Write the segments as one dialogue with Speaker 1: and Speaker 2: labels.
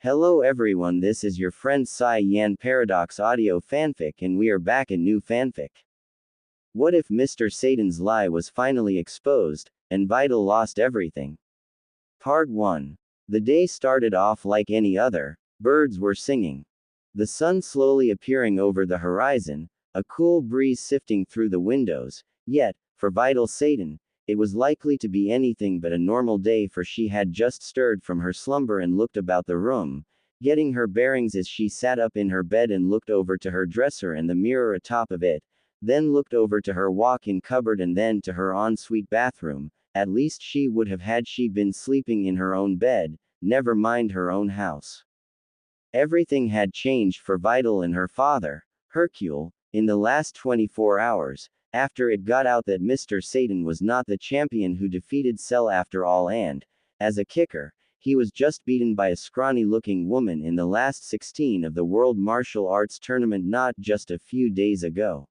Speaker 1: Hello everyone, this is your friend Sai Yan Paradox Audio Fanfic, and we are back in new fanfic. What if Mr. Satan's lie was finally exposed, and Videl lost everything? Part 1. The day started off like any other. Birds were singing. The sun slowly appearing over the horizon, a cool breeze sifting through the windows, yet, for Videl Satan, it was likely to be anything but a normal day, for she had just stirred from her slumber and looked about the room, getting her bearings as she sat up in her bed and looked over to her dresser and the mirror atop of it, then looked over to her walk-in cupboard and then to her ensuite bathroom. At least she would have had she been sleeping in her own bed, never mind her own house. Everything had changed for Videl and her father, Hercule, in the last 24 hours, after it got out that Mr. Satan was not the champion who defeated Cell after all, and, as a kicker, he was just beaten by a scrawny-looking woman in the last 16 of the World Martial Arts Tournament not just a few days ago.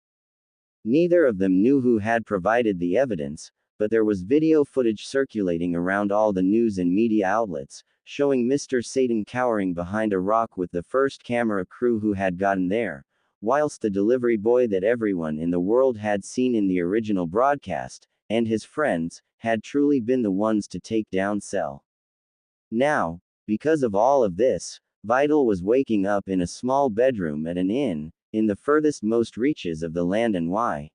Speaker 1: Neither of them knew who had provided the evidence, but there was video footage circulating around all the news and media outlets, showing Mr. Satan cowering behind a rock with the first camera crew who had gotten there, whilst the delivery boy that everyone in the world had seen in the original broadcast, and his friends, had truly been the ones to take down Cell. Now, because of all of this, Videl was waking up in a small bedroom at an inn, in the furthest most reaches of the land, and why?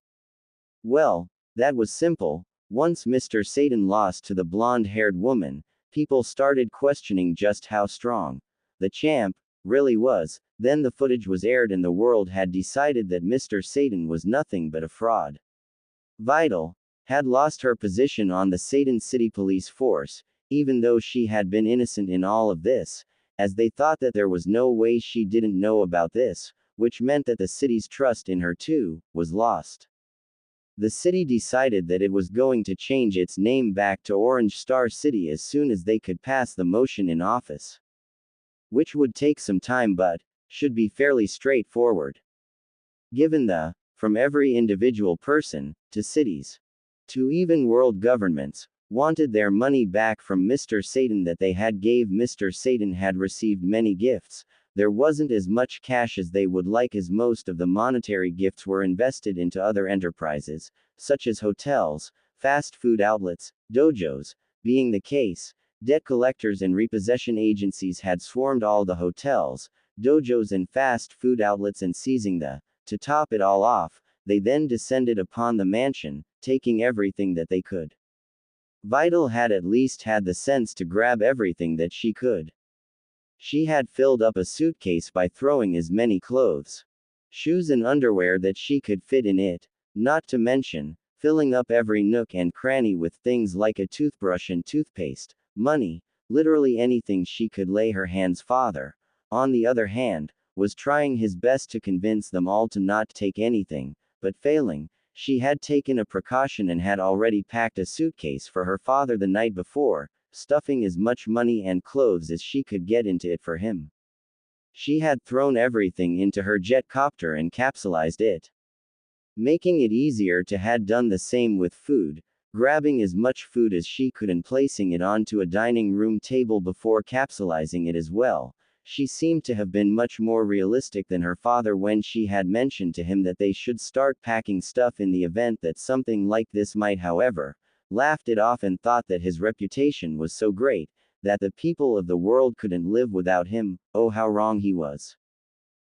Speaker 1: Well, that was simple. Once Mr. Satan lost to the blonde-haired woman, people started questioning just how strong the champ really was. Then the footage was aired and the world had decided that Mr. Satan was nothing but a fraud. Videl had lost her position on the Satan City Police Force, even though she had been innocent in all of this, as they thought that there was no way she didn't know about this, which meant that the city's trust in her too was lost. The city decided that it was going to change its name back to Orange Star City as soon as they could pass the motion in office, which would take some time but should be fairly straightforward, given from every individual person, to cities, to even world governments, wanted their money back from Mr. Satan that they had gave. Mr. Satan had received many gifts. There wasn't as much cash as they would like, as most of the monetary gifts were invested into other enterprises, such as hotels, fast food outlets, dojos. Being the case, debt collectors and repossession agencies had swarmed all the hotels, dojos and fast food outlets, and seizing to top it all off, they then descended upon the mansion, taking everything that they could. Videl had at least had the sense to grab everything that she could. She had filled up a suitcase by throwing as many clothes, shoes and underwear that she could fit in it, not to mention filling up every nook and cranny with things like a toothbrush and toothpaste, money, literally anything she could lay her hands. Father, on the other hand, was trying his best to convince them all to not take anything, but failing. She had taken a precaution and had already packed a suitcase for her father the night before, stuffing as much money and clothes as she could get into it for him. She had thrown everything into her jet copter and capsulized it, making it easier to had done the same with food, grabbing as much food as she could and placing it onto a dining room table before capsulizing it as well. She seemed to have been much more realistic than her father when she had mentioned to him that they should start packing stuff in the event that something like this might. However, laughed it off and thought that his reputation was so great that the people of the world couldn't live without him. Oh, how wrong he was.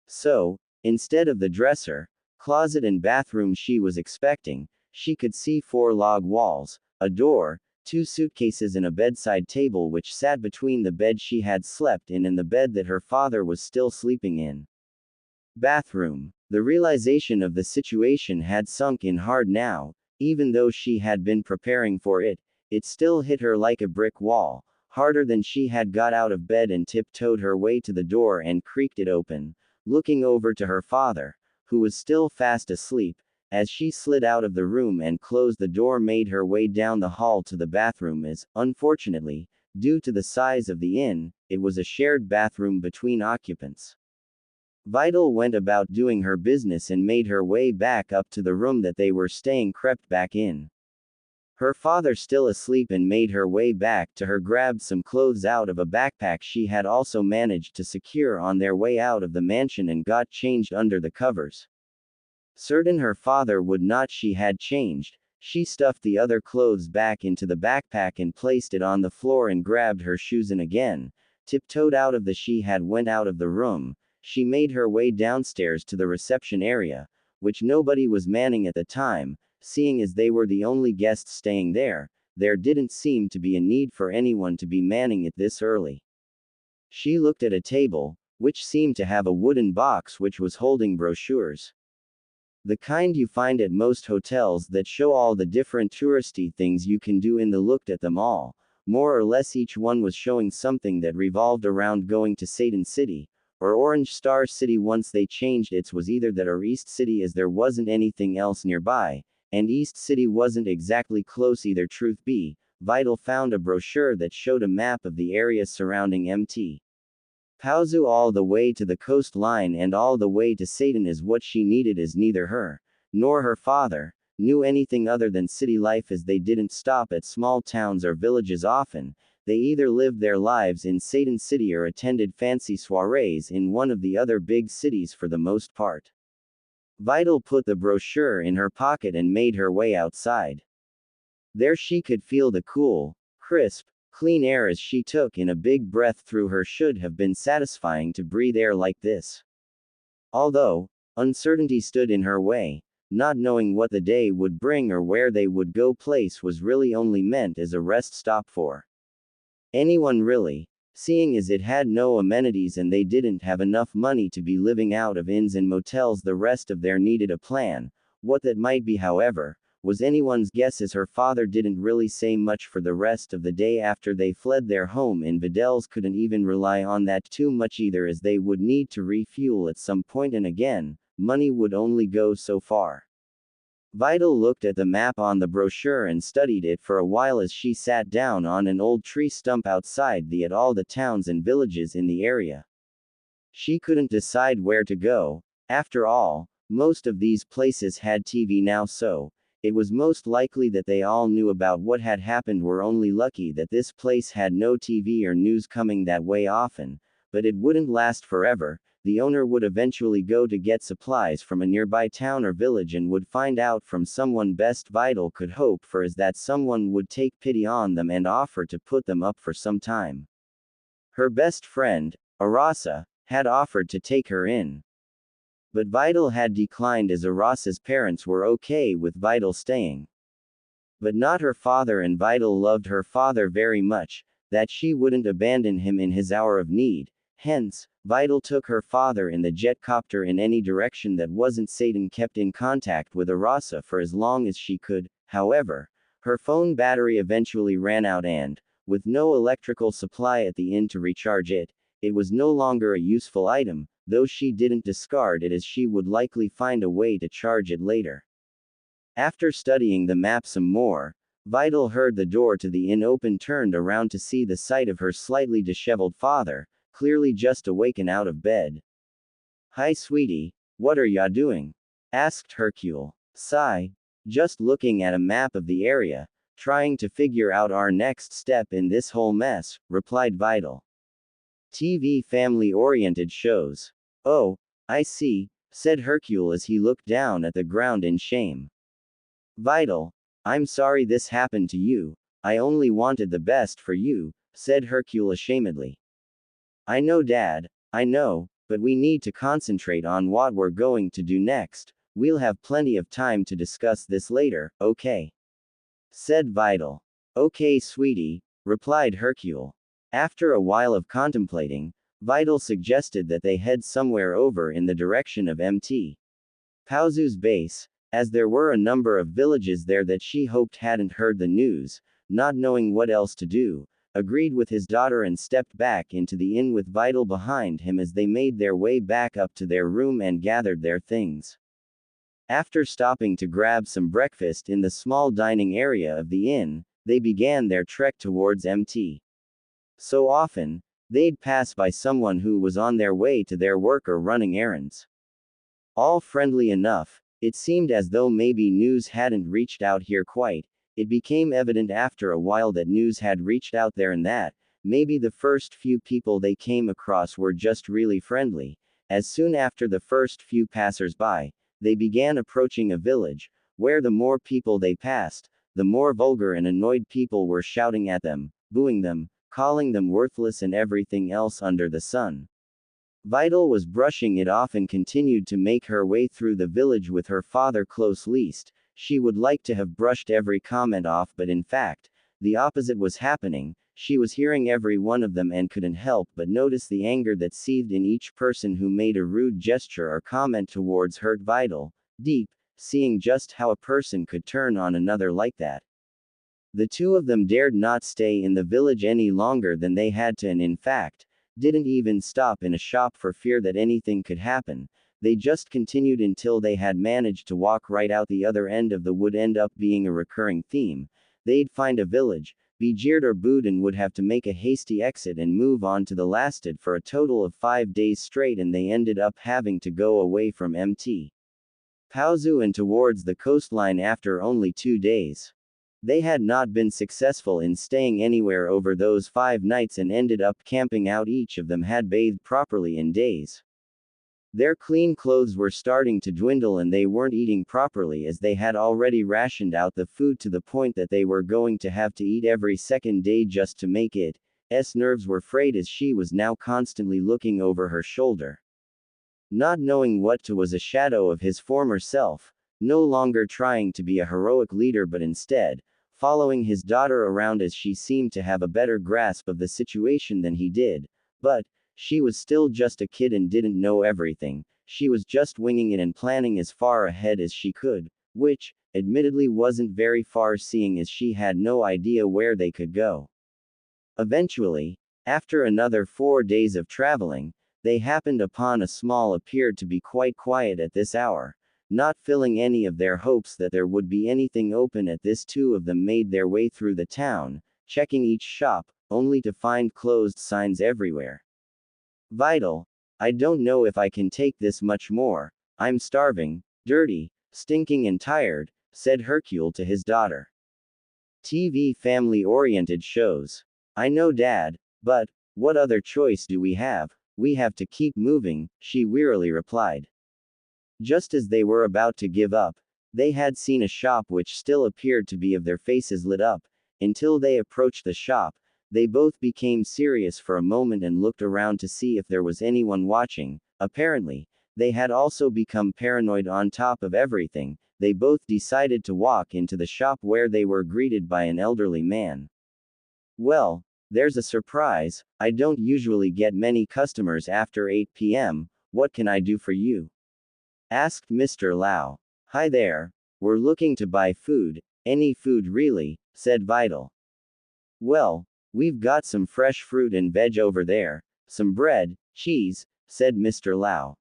Speaker 1: So, instead of the dresser, closet and bathroom she was expecting, she could see 4 log walls, a door, 2 suitcases and a bedside table which sat between the bed she had slept in and the bed that her father was still sleeping in. Bathroom. The realization of the situation had sunk in hard now. Even though she had been preparing for it, it still hit her like a brick wall, harder than she had got out of bed and tiptoed her way to the door and creaked it open, looking over to her father, who was still fast asleep. As she slid out of the room and closed the door, made her way down the hall to the bathroom, as, unfortunately, due to the size of the inn, it was a shared bathroom between occupants. Videl went about doing her business and made her way back up to the room that they were staying, crept back in. Her father still asleep, and made her way back to her, grabbed some clothes out of a backpack she had also managed to secure on their way out of the mansion, and got changed under the covers. Certain her father would not she had changed, she stuffed the other clothes back into the backpack and placed it on the floor, and grabbed her shoes and again tiptoed out of the she had went out of the room. She made her way downstairs to the reception area, which nobody was manning at the time, seeing as they were the only guests staying there. There didn't seem to be a need for anyone to be manning it this early. She looked at a table, which seemed to have a wooden box which was holding brochures. The kind you find at most hotels that show all the different touristy things you can do in the. Looked at them all. More or less each one was showing something that revolved around going to Satan City, or Orange Star City. Once they changed it was either that or East City, as there wasn't anything else nearby, and East City wasn't exactly close either. Truth be, Videl found a brochure that showed a map of the area surrounding Mt. Pauzu all the way to the coastline and all the way to Satan, is what she needed, as neither her nor her father knew anything other than city life, as they didn't stop at small towns or villages often. They either lived their lives in Satan City or attended fancy soirees in one of the other big cities for the most part. Videl put the brochure in her pocket and made her way outside. There she could feel the cool, crisp, clean air as she took in a big breath through her. Should have been satisfying to breathe air like this. Although uncertainty stood in her way, not knowing what the day would bring or where they would go, place was really only meant as a rest stop for anyone really, seeing as it had no amenities and they didn't have enough money to be living out of inns and motels the rest of their needed a plan. What that might be, however, was anyone's guess, as her father didn't really say much for the rest of the day after they fled their home in Videls. Couldn't even rely on that too much either, as they would need to refuel at some point, and again, money would only go so far. Videl looked at the map on the brochure and studied it for a while as she sat down on an old tree stump outside at all the towns and villages in the area. She couldn't decide where to go. After all, most of these places had TV now, so it was most likely that they all knew about what had happened. Were only lucky that this place had no TV or news coming that way often, but it wouldn't last forever. The owner would eventually go to get supplies from a nearby town or village and would find out from someone. Best Videl could hope for is that someone would take pity on them and offer to put them up for some time. Her best friend, Arasa, had offered to take her in, but Videl had declined, as Arasa's parents were okay with Videl staying. But not her father, and Videl loved her father very much, that she wouldn't abandon him in his hour of need. Hence, Videl took her father in the jet copter in any direction that wasn't Satan. Kept in contact with Arasa for as long as she could. However, her phone battery eventually ran out, and, with no electrical supply at the inn to recharge it, it was no longer a useful item, though she didn't discard it, as she would likely find a way to charge it later. After studying the map some more, Videl heard the door to the inn open, turned around to see the sight of her slightly disheveled father, clearly just awaken out of bed. "Hi sweetie, what are ya doing?" asked Hercule. "Sigh. Just looking at a map of the area, trying to figure out our next step in this whole mess," replied Videl. "TV family-oriented shows. Oh, I see," said Hercule as he looked down at the ground in shame. "Videl, I'm sorry this happened to you. I only wanted the best for you," said Hercule ashamedly. "I know, Dad, I know, but we need to concentrate on what we're going to do next. We'll have plenty of time to discuss this later, okay?" said Videl. "Okay, sweetie," replied Hercule. After a while of contemplating, Videl suggested that they head somewhere over in the direction of Mt. Pauzu's base, as there were a number of villages there that she hoped hadn't heard the news. Not knowing what else to do, agreed with his daughter and stepped back into the inn with Videl behind him as they made their way back up to their room and gathered their things. After stopping to grab some breakfast in the small dining area of the inn, they began their trek towards Mt. So often, they'd pass by someone who was on their way to their work or running errands. All friendly enough, it seemed as though maybe news hadn't reached out here quite It became evident after a while that news had reached out there and that, maybe the first few people they came across were just really friendly, as soon after the first few passers-by, they began approaching a village, where the more people they passed, the more vulgar and annoyed people were shouting at them, booing them, calling them worthless and everything else under the sun. Videl was brushing it off and continued to make her way through the village with her father close leased. She would like to have brushed every comment off, but in fact, the opposite was happening. She was hearing every one of them and couldn't help but notice the anger that seethed in each person who made a rude gesture or comment towards hurt Videl, deep, seeing just how a person could turn on another like that. The two of them dared not stay in the village any longer than they had to, and in fact, didn't even stop in a shop for fear that anything could happen. They just continued until they had managed to walk right out the other end of the wood, end up being a recurring theme. They'd find a village, be jeered or booed, and would have to make a hasty exit and move on to the lasted for a total of 5 days straight, and they ended up having to go away from Mt. Pauzu and towards the coastline after only 2 days. They had not been successful in staying anywhere over those 5 nights and ended up camping out. Each of them had bathed properly in days. Their clean clothes were starting to dwindle and they weren't eating properly, as they had already rationed out the food to the point that they were going to have to eat every second day just to make it. Nerves were frayed as she was now constantly looking over her shoulder. Not knowing what to was a shadow of his former self, no longer trying to be a heroic leader but instead, following his daughter around as she seemed to have a better grasp of the situation than he did. But, she was still just a kid and didn't know everything. She was just winging it and planning as far ahead as she could, which, admittedly, wasn't very far, seeing as she had no idea where they could go. Eventually, after another 4 days of traveling, they happened upon a small, appeared to be quite quiet at this hour. Not filling any of their hopes that there would be anything open at this, 2 of them made their way through the town, checking each shop, only to find closed signs everywhere. Videl, I don't know if I can take this much more. I'm starving, dirty, stinking and tired, said Hercule to his daughter. TV family-oriented shows. I know, Dad, but what other choice do we have? We have to keep moving, she wearily replied. Just as they were about to give up, they had seen a shop which still appeared to be of their faces lit up. Until they approached the shop, they both became serious for a moment and looked around to see if there was anyone watching. Apparently, they had also become paranoid. On top of everything, they both decided to walk into the shop, where they were greeted by an elderly man. Well, there's a surprise. I don't usually get many customers after 8 p.m. What can I do for you? Asked Mr. Lau. Hi there. We're looking to buy food. Any food really, said Videl. Well, we've got some fresh fruit and veg over there, some bread, cheese, said Mr. Lau.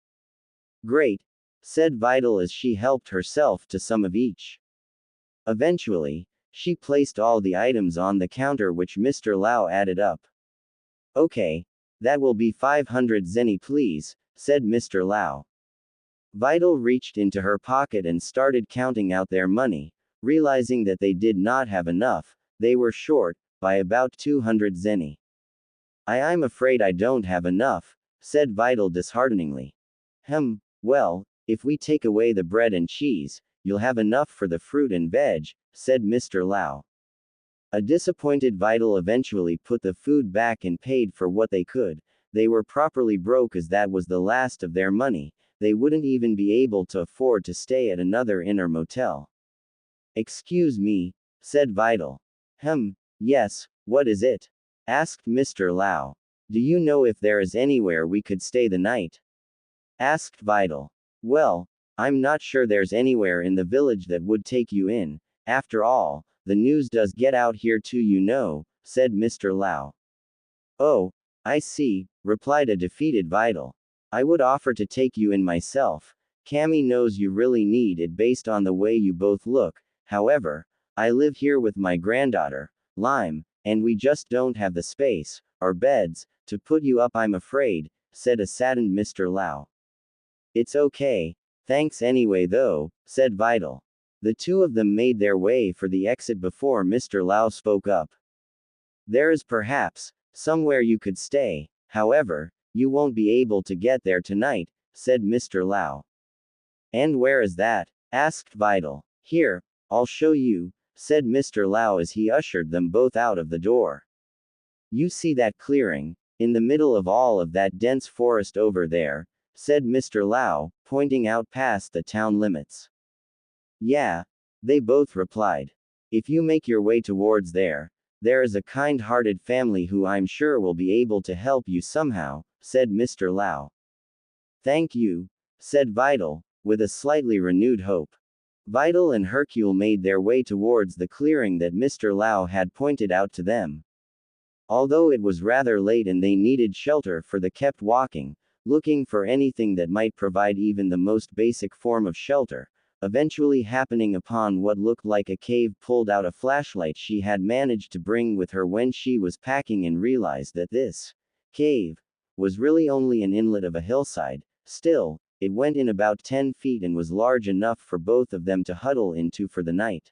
Speaker 1: Great, said Videl as she helped herself to some of each. Eventually, she placed all the items on the counter, which Mr. Lau added up. Okay, that will be 500 zeni please, said Mr. Lau. Videl reached into her pocket and started counting out their money, realizing that they did not have enough. They were short by about 200 zeni. I'm afraid I don't have enough, said Videl dishearteningly. Well, if we take away the bread and cheese, you'll have enough for the fruit and veg, said Mr. Lau. A disappointed Videl eventually put the food back and paid for what they could. They were properly broke, as that was the last of their money. They wouldn't even be able to afford to stay at another inn or motel. Excuse me, said Videl. Yes, what is it? Asked Mr. Lau. Do you know if there is anywhere we could stay the night? Asked Videl. Well, I'm not sure there's anywhere in the village that would take you in. After all, the news does get out here too, you know, said Mr. Lau. Oh, I see, replied a defeated Videl. I would offer to take you in myself. Cammy knows you really need it based on the way you both look. However, I live here with my granddaughter, Lime, and we just don't have the space, or beds, to put you up, I'm afraid, said a saddened Mr. Lau. It's okay. Thanks anyway though, said Videl. The two of them made their way for the exit before Mr. Lau spoke up. There is perhaps somewhere you could stay, however, you won't be able to get there tonight, said Mr. Lau. And where is that? Asked Videl. Here, I'll show you, said Mr. Lau as he ushered them both out of the door. You see that clearing, in the middle of all of that dense forest over there, said Mr. Lau, pointing out past the town limits. Yeah, they both replied. If you make your way towards there is a kind-hearted family who I'm sure will be able to help you somehow, said Mr. Lau. Thank you, said Videl, with a slightly renewed hope. Videl and Hercule made their way towards the clearing that Mr. Lau had pointed out to them. Although it was rather late and they needed shelter for they kept walking, looking for anything that might provide even the most basic form of shelter, eventually happening upon what looked like a cave, pulled out a flashlight she had managed to bring with her when she was packing and realized that this cave was really only an inlet of a hillside. Still, it went in about 10 feet and was large enough for both of them to huddle into for the night.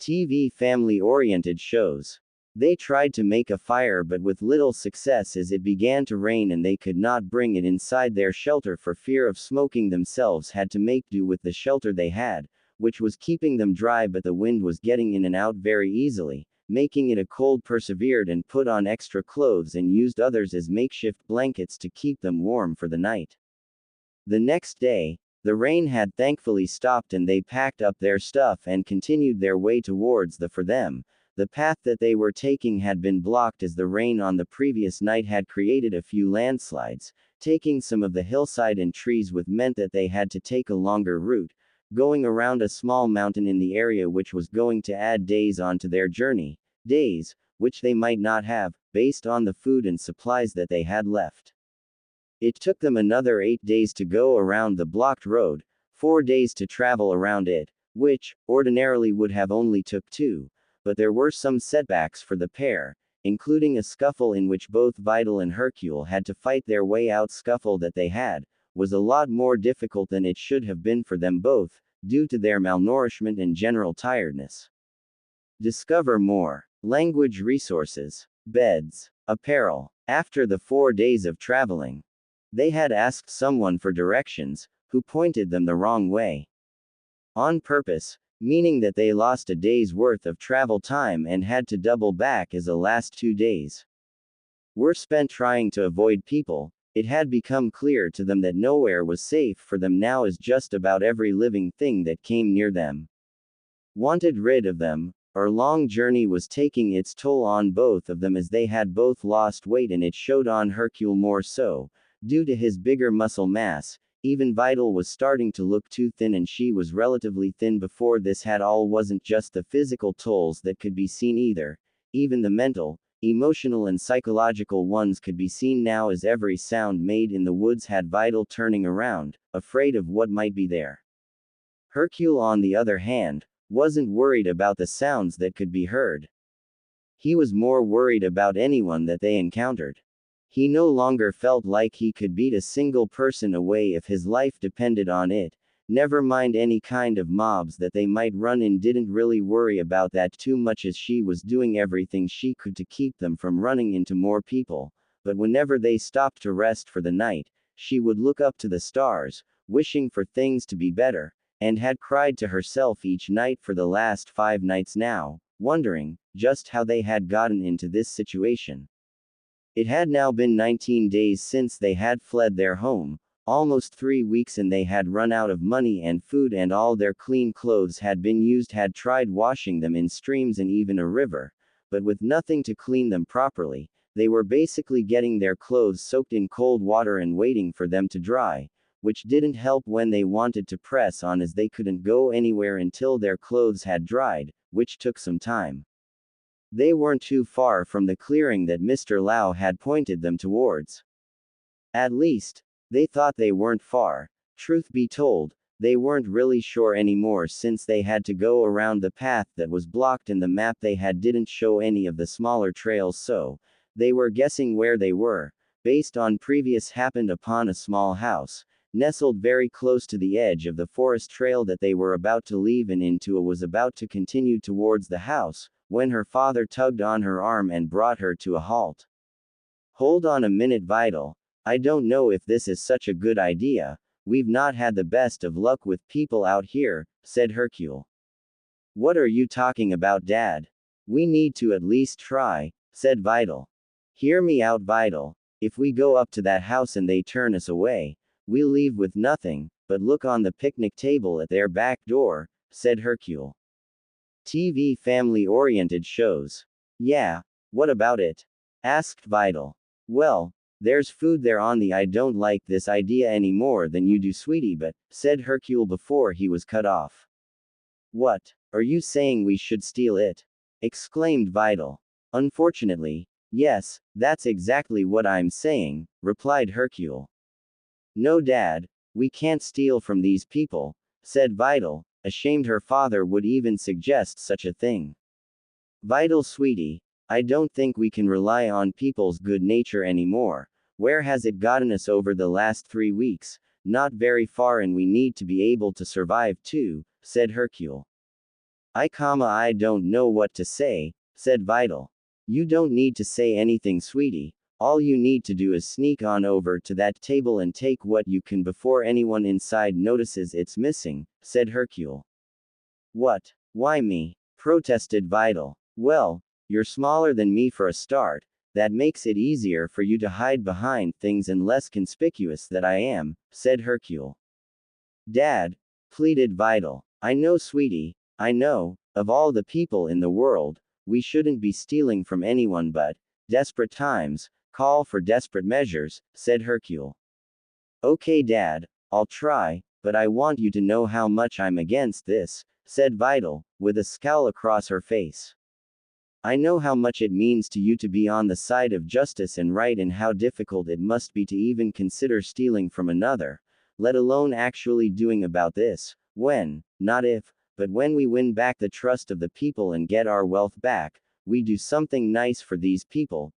Speaker 1: TV family-oriented shows. They tried to make a fire but with little success as it began to rain and they could not bring it inside their shelter for fear of smoking themselves had to make do with the shelter they had, which was keeping them dry but the wind was getting in and out very easily, making it a cold. Persevered and put on extra clothes and used others as makeshift blankets to keep them warm for the night. The next day, the rain had thankfully stopped and they packed up their stuff and continued their way towards for them. The path that they were taking had been blocked as the rain on the previous night had created a few landslides, taking some of the hillside and trees with meant that they had to take a longer route, going around a small mountain in the area which was going to add days onto their journey, days, which they might not have, based on the food and supplies that they had left. It took them another 8 days to go around the blocked road, 4 days to travel around it, which, ordinarily would have only took 2. But there were some setbacks for the pair, including a scuffle in which both Videl and Hercule had to fight their way out. Scuffle that they had was a lot more difficult than it should have been for them both, due to their malnourishment and general tiredness. Discover more. Language resources, beds, apparel. After the 4 days of traveling, they had asked someone for directions, who pointed them the wrong way. On purpose, meaning that they lost a day's worth of travel time and had to double back as the last 2 days were spent trying to avoid people. It had become clear to them that nowhere was safe for them now as just about every living thing that came near them wanted rid of them. Our long journey was taking its toll on both of them as they had both lost weight and it showed on Hercule more so, due to his bigger muscle mass. Even Videl was starting to look too thin and she was relatively thin before this had all. Wasn't just the physical tolls that could be seen either, even the mental, emotional and psychological ones could be seen now as every sound made in the woods had Videl turning around, afraid of what might be there. Hercule on the other hand, wasn't worried about the sounds that could be heard. He was more worried about anyone that they encountered. He no longer felt like he could beat a single person away if his life depended on it, never mind any kind of mobs that they might run in. Didn't really worry about that too much as she was doing everything she could to keep them from running into more people, but whenever they stopped to rest for the night, she would look up to the stars, wishing for things to be better, and had cried to herself each night for the last 5 nights now, wondering just how they had gotten into this situation. It had now been 19 days since they had fled their home, almost 3 weeks, and they had run out of money and food and all their clean clothes had been used. Had tried washing them in streams and even a river, but with nothing to clean them properly, they were basically getting their clothes soaked in cold water and waiting for them to dry, which didn't help when they wanted to press on as they couldn't go anywhere until their clothes had dried, which took some time. They weren't too far from the clearing that Mr. Lau had pointed them towards. At least, they thought they weren't far. Truth be told, they weren't really sure anymore since they had to go around the path that was blocked and the map they had didn't show any of the smaller trails, so they were guessing where they were, based on previous happened upon a small house, nestled very close to the edge of the forest trail that they were about to leave and into was about to continue towards the house, when her father tugged on her arm and brought her to a halt. Hold on a minute, Videl. I don't know if this is such a good idea. We've not had the best of luck with people out here, said Hercule. What are you talking about, Dad? We need to at least try, said Videl. Hear me out, Videl. If we go up to that house and they turn us away, we'll leave with nothing, but look on the picnic table at their back door, said Hercule. TV family-oriented shows. Yeah, what about it? Asked Videl. Well, there's food there on the I don't like this idea any more than you do, sweetie, but, said Hercule before he was cut off. What? Are you saying we should steal it? Exclaimed Videl. Unfortunately, yes, that's exactly what I'm saying, replied Hercule. No, Dad, we can't steal from these people, said Videl, ashamed her father would even suggest such a thing. Videl, sweetie, I don't think we can rely on people's good nature anymore. Where has it gotten us over the last 3 weeks? Not very far, and we need to be able to survive too, said Hercule. I don't know what to say, said Videl. You don't need to say anything, sweetie. All you need to do is sneak on over to that table and take what you can before anyone inside notices it's missing, said Hercule. What? Why me? Protested Videl. Well, you're smaller than me for a start. That makes it easier for you to hide behind things and less conspicuous than I am, said Hercule. Dad, pleaded Videl. I know, sweetie, I know, of all the people in the world, we shouldn't be stealing from anyone, but desperate times call for desperate measures, said Hercule. Okay, Dad, I'll try, but I want you to know how much I'm against this, said Videl, with a scowl across her face. I know how much it means to you to be on the side of justice and right, and how difficult it must be to even consider stealing from another, let alone actually doing about this, when, not if, but when we win back the trust of the people and get our wealth back, we do something nice for these people,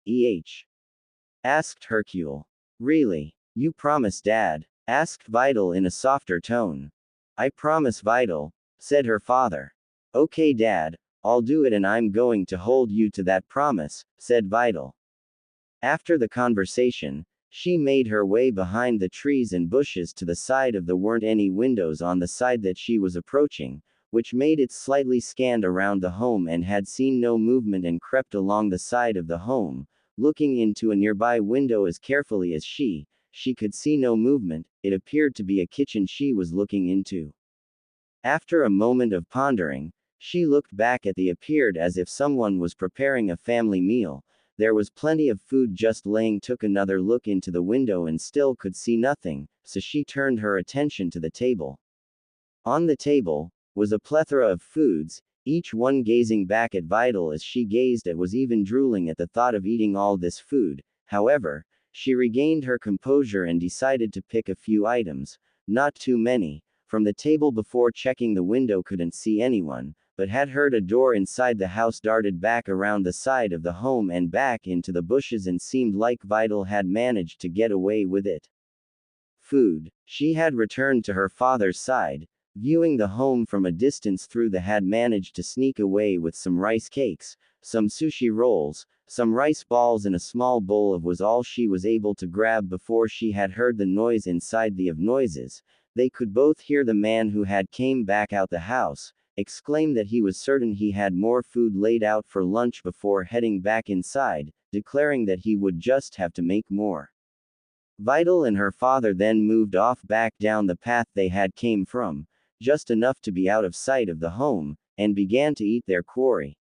Speaker 1: asked Hercule. Really? You promise, Dad? Asked Videl in a softer tone. I promise, Videl, said her father. Okay, Dad, I'll do it, and I'm going to hold you to that promise, said Videl. After the conversation, she made her way behind the trees and bushes to the side of the weren't any windows on the side that she was approaching, which made it slightly scanned around the home and had seen no movement, and crept along the side of the home, looking into a nearby window as carefully as she could see no movement. It appeared to be a kitchen she was looking into. After a moment of pondering, she looked back at the appeared as if someone was preparing a family meal. There was plenty of food just laying. Took another look into the window and still could see nothing, so she turned her attention to the table. On the table was a plethora of foods, each one gazing back at Videl as she gazed at, was even drooling at the thought of eating all this food. However, she regained her composure and decided to pick a few items, not too many, from the table. Before checking the window, couldn't see anyone, but had heard a door inside the house darted back around the side of the home and back into the bushes, and seemed like Videl had managed to get away with it. Food. She had returned to her father's side, viewing the home from a distance through the had managed to sneak away with some rice cakes, some sushi rolls, some rice balls, and a small bowl of was all she was able to grab before she had heard the noise inside. The of noises, they could both hear the man who had came back out the house, exclaim that he was certain he had more food laid out for lunch before heading back inside, declaring that he would just have to make more. Videl and her father then moved off back down the path they had came from, just enough to be out of sight of the home, and began to eat their quarry.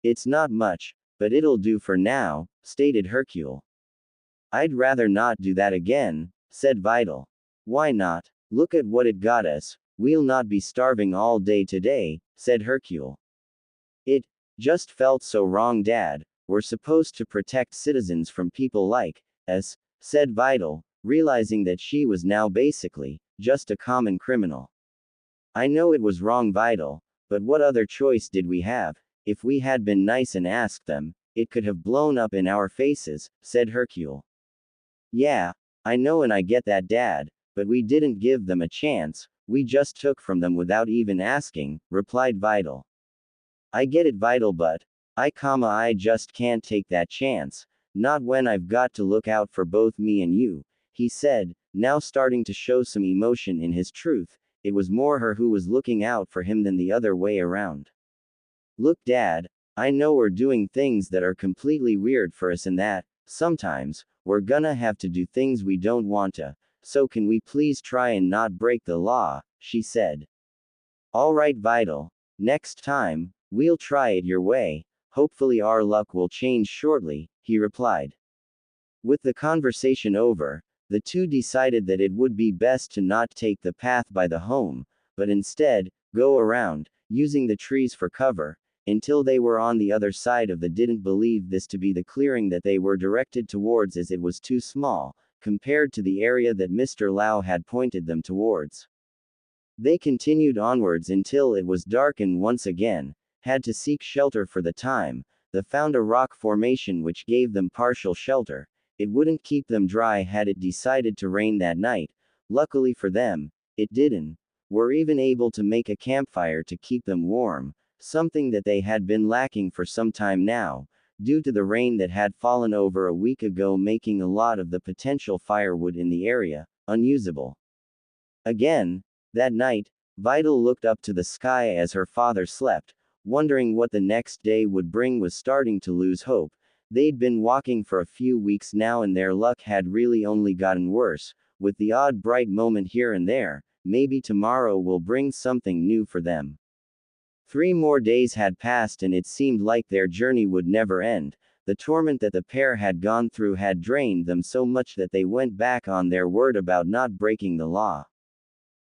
Speaker 1: It's not much, but it'll do for now, stated Hercule. I'd rather not do that again, said Videl. Why not? Look at what it got us. We'll not be starving all day today, said Hercule. It just felt so wrong, Dad. We're supposed to protect citizens from people like us, said Videl, realizing that she was now basically just a common criminal. I know it was wrong, Videl, but what other choice did we have? If we had been nice and asked them, it could have blown up in our faces, said Hercule. Yeah, I know, and I get that, Dad, but we didn't give them a chance, we just took from them without even asking, replied Videl. I get it, Videl, but I just can't take that chance, not when I've got to look out for both me and you, he said, now starting to show some emotion in his truth. It was more her who was looking out for him than the other way around. Look, Dad, I know we're doing things that are completely weird for us and that, sometimes, we're gonna have to do things we don't want to, so can we please try and not break the law, she said. All right, Videl. Next time, we'll try it your way, hopefully our luck will change shortly, he replied. With the conversation over, the two decided that it would be best to not take the path by the home, but instead, go around, using the trees for cover, until they were on the other side of the didn't believe this to be the clearing that they were directed towards, as it was too small, compared to the area that Mr. Lau had pointed them towards. They continued onwards until it was dark and once again, had to seek shelter for the time. They found a rock formation which gave them partial shelter. It wouldn't keep them dry had it decided to rain that night. Luckily for them, it didn't. Were even able to make a campfire to keep them warm, something that they had been lacking for some time now, due to the rain that had fallen over a week ago, making a lot of the potential firewood in the area unusable. Again, that night, Videl looked up to the sky as her father slept, wondering what the next day would bring. Was starting to lose hope. They'd been walking for a few weeks now and their luck had really only gotten worse, with the odd bright moment here and there. Maybe tomorrow will bring something new for them. 3 more days had passed and it seemed like their journey would never end. The torment that the pair had gone through had drained them so much that they went back on their word about not breaking the law.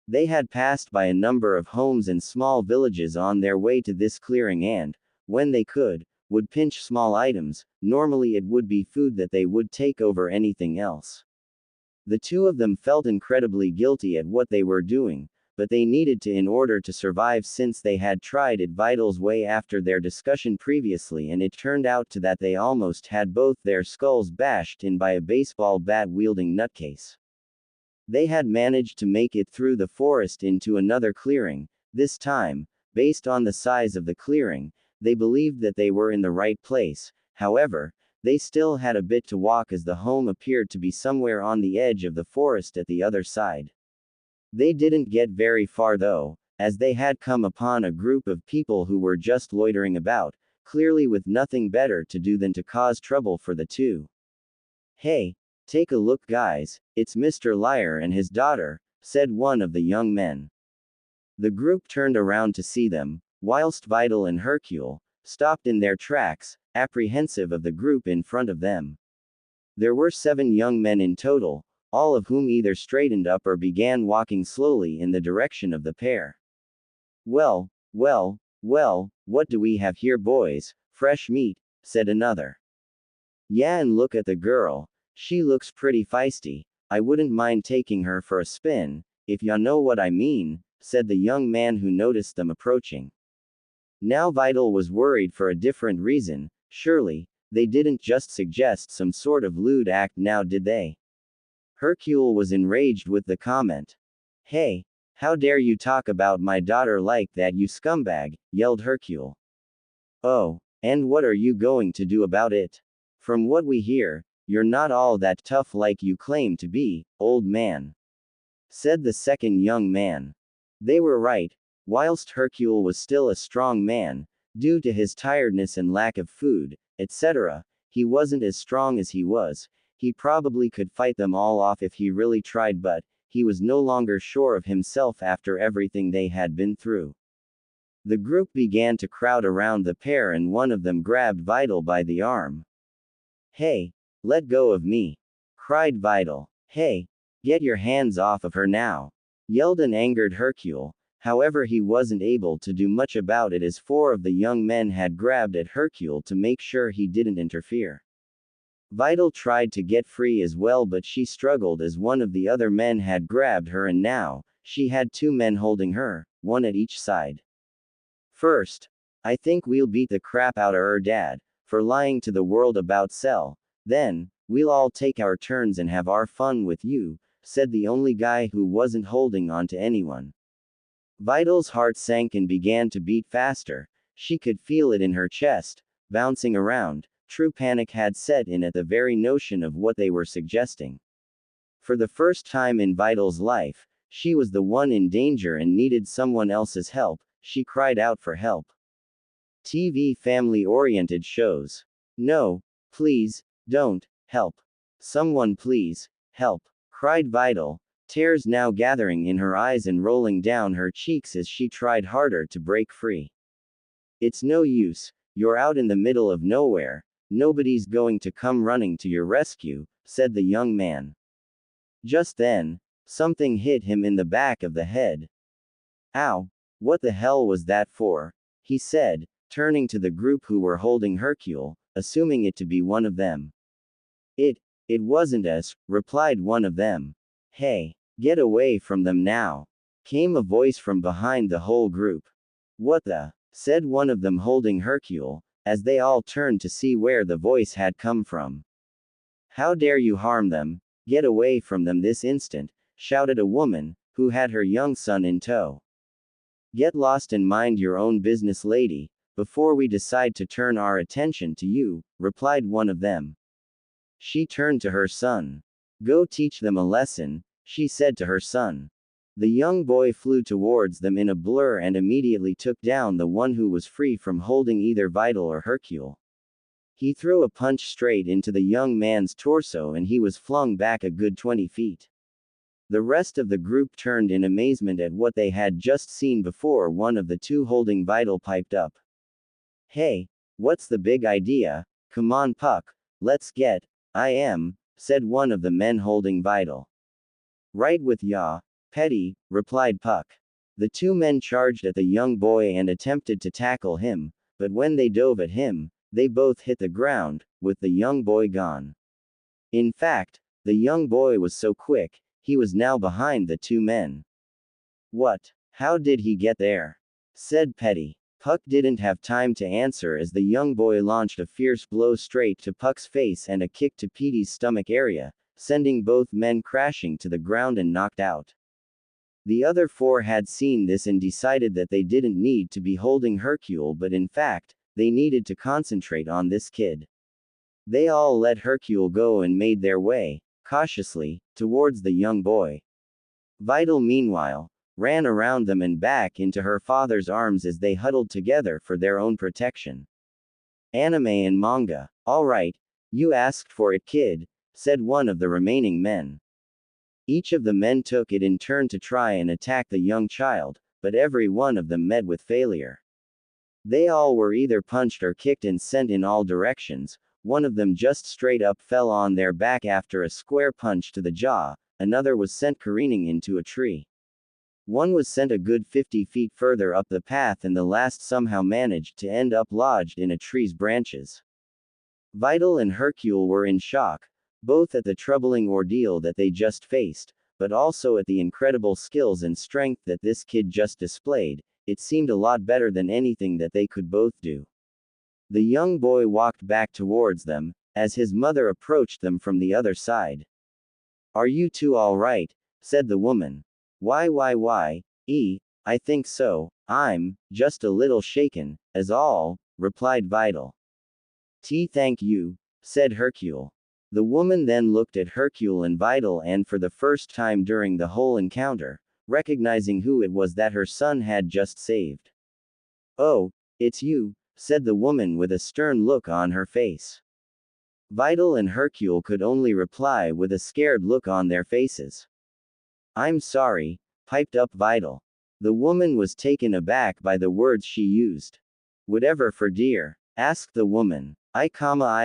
Speaker 1: They had passed by a number of homes and small villages on their way to this clearing and, when they could, would pinch small items. Normally it would be food that they would take over anything else. The two of them felt incredibly guilty at what they were doing, but they needed to in order to survive, since they had tried it Videl's way after their discussion previously, and it turned out to that they almost had both their skulls bashed in by a baseball bat wielding nutcase. They had managed to make it through the forest into another clearing. This time, based on the size of the clearing, they believed that they were in the right place. However, they still had a bit to walk as the home appeared to be somewhere on the edge of the forest at the other side. They didn't get very far though, as they had come upon a group of people who were just loitering about, clearly with nothing better to do than to cause trouble for the two. Hey, take a look, guys, it's Mr. Liar and his daughter, said one of the young men. The group turned around to see them, whilst Videl and Hercule stopped in their tracks, apprehensive of the group in front of them. There were 7 young men in total, all of whom either straightened up or began walking slowly in the direction of the pair. Well, what do we have here, boys? Fresh meat, said another. Yeah, and look at the girl. She looks pretty feisty. I wouldn't mind taking her for a spin, if ya know what I mean, said the young man who noticed them approaching. Now Videl was worried for a different reason. Surely, they didn't just suggest some sort of lewd act now, did they? Hercule was enraged with the comment. Hey, how dare you talk about my daughter like that, you scumbag, yelled Hercule. Oh, and what are you going to do about it? From what we hear, you're not all that tough like you claim to be, old man, said the second young man. They were right. Whilst Hercule was still a strong man, due to his tiredness and lack of food, etc., he wasn't as strong as he was. He probably could fight them all off if he really tried, but he was no longer sure of himself after everything they had been through. The group began to crowd around the pair and one of them grabbed Videl by the arm. Hey, let go of me, cried Videl. Hey, get your hands off of her now, yelled an angered Hercule. However, he wasn't able to do much about it as 4 of the young men had grabbed at Hercule to make sure he didn't interfere. Videl tried to get free as well, but she struggled as one of the other men had grabbed her and now, she had 2 men holding her, one at each side. First, I think we'll beat the crap out of her dad, for lying to the world about Cell. Then, we'll all take our turns and have our fun with you, said the only guy who wasn't holding on to anyone. Vidal's heart sank and began to beat faster. She could feel it in her chest, bouncing around. True panic had set in at the very notion of what they were suggesting. For the first time in Vidal's life, she was the one in danger and needed someone else's help. She cried out for help. TV family-oriented shows. No, please, don't, help. Someone please, help, cried Vidal, tears now gathering in her eyes and rolling down her cheeks as she tried harder to break free. It's no use, you're out in the middle of nowhere, nobody's going to come running to your rescue, said the young man. Just then, something hit him in the back of the head. Ow, what the hell was that for? He said, turning to the group who were holding Hercule, assuming it to be one of them. It wasn't us, replied one of them. Hey, get away from them now, came a voice from behind the whole group. What the? Said one of them holding Hercule, as they all turned to see where the voice had come from. How dare you harm them? Get away from them this instant, shouted a woman, who had her young son in tow. Get lost and mind your own business, lady, before we decide to turn our attention to you, replied one of them. She turned to her son. Go teach them a lesson, she said to her son. The young boy flew towards them in a blur and immediately took down the one who was free from holding either Vidal or Hercule. He threw a punch straight into the young man's torso and he was flung back a good 20 feet. The rest of the group turned in amazement at what they had just seen before one of the two holding Vidal piped up. Hey, what's the big idea? Come on, Puck, let's get. I am, said one of the men holding Vidal. Right with ya, Petty, replied Puck. The two men charged at the young boy and attempted to tackle him, but when they dove at him, they both hit the ground, with the young boy gone. In fact, the young boy was so quick, he was now behind the two men. What? How did he get there? Said Petty. Puck didn't have time to answer as the young boy launched a fierce blow straight to Puck's face and a kick to Petey's stomach area, sending both men crashing to the ground and knocked out. The other four had seen this and decided that they didn't need to be holding Hercule, but in fact, they needed to concentrate on this kid. They all let Hercule go and made their way, cautiously, towards the young boy. Vidal, meanwhile, ran around them and back into her father's arms as they huddled together for their own protection. Anime and manga. All right, you asked for it, kid, said one of the remaining men. Each of the men took it in turn to try and attack the young child, but every one of them met with failure. They all were either punched or kicked and sent in all directions. One of them just straight up fell on their back after a square punch to the jaw, another was sent careening into a tree. One was sent a good 50 feet further up the path and the last somehow managed to end up lodged in a tree's branches. Vidal and Hercule were in shock, both at the troubling ordeal that they just faced, but also at the incredible skills and strength that this kid just displayed. It seemed a lot better than anything that they could both do. The young boy walked back towards them, as his mother approached them from the other side. Are you two all right? Said the woman. Why, I think so, I'm just a little shaken, as all, replied Vidal. Thank you, said Hercule. The woman then looked at Hercule and Vidal and for the first time during the whole encounter, recognizing who it was that her son had just saved. Oh, it's you, said the woman with a stern look on her face. Vidal and Hercule could only reply with a scared look on their faces. I'm sorry, piped up Vidal. The woman was taken aback by the words she used. Whatever for dear? Asked the woman. I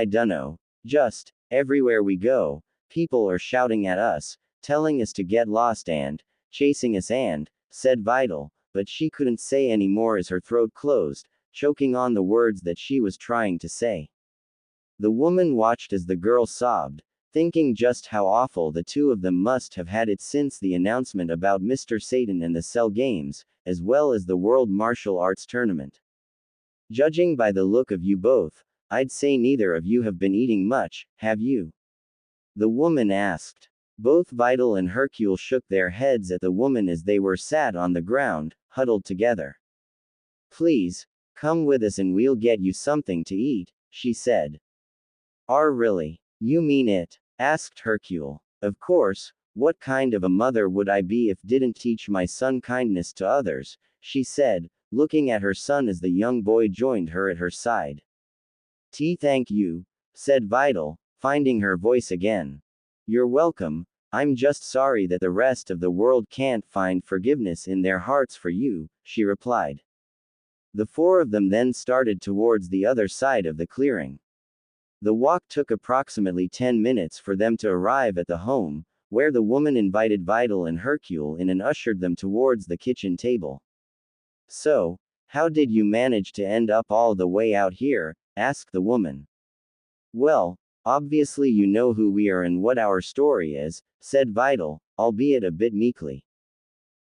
Speaker 1: dunno. Just, everywhere we go, people are shouting at us, telling us to get lost and, chasing us and, said Vidal, but she couldn't say any more as her throat closed, choking on the words that she was trying to say. The woman watched as the girl sobbed, thinking just how awful the two of them must have had it since the announcement about Mr. Satan and the Cell Games, as well as the World Martial Arts Tournament. Judging by the look of you both, I'd say neither of you have been eating much, have you? The woman asked. Both Videl and Hercule shook their heads at the woman as they were sat on the ground, huddled together. Please, come with us and we'll get you something to eat, she said. Really? You mean it? Asked Hercule. Of course, what kind of a mother would I be if didn't teach my son kindness to others, she said, looking at her son as the young boy joined her at her side. Thank you, said Videl, finding her voice again. You're welcome. I'm just sorry that the rest of the world can't find forgiveness in their hearts for you, she replied. The four of them then started towards the other side of the clearing. The walk took approximately 10 minutes for them to arrive at the home, where the woman invited Videl and Hercule in and ushered them towards the kitchen table. So, how did you manage to end up all the way out here? Asked the woman. Well, obviously you know who we are and what our story is, said Videl, albeit a bit meekly.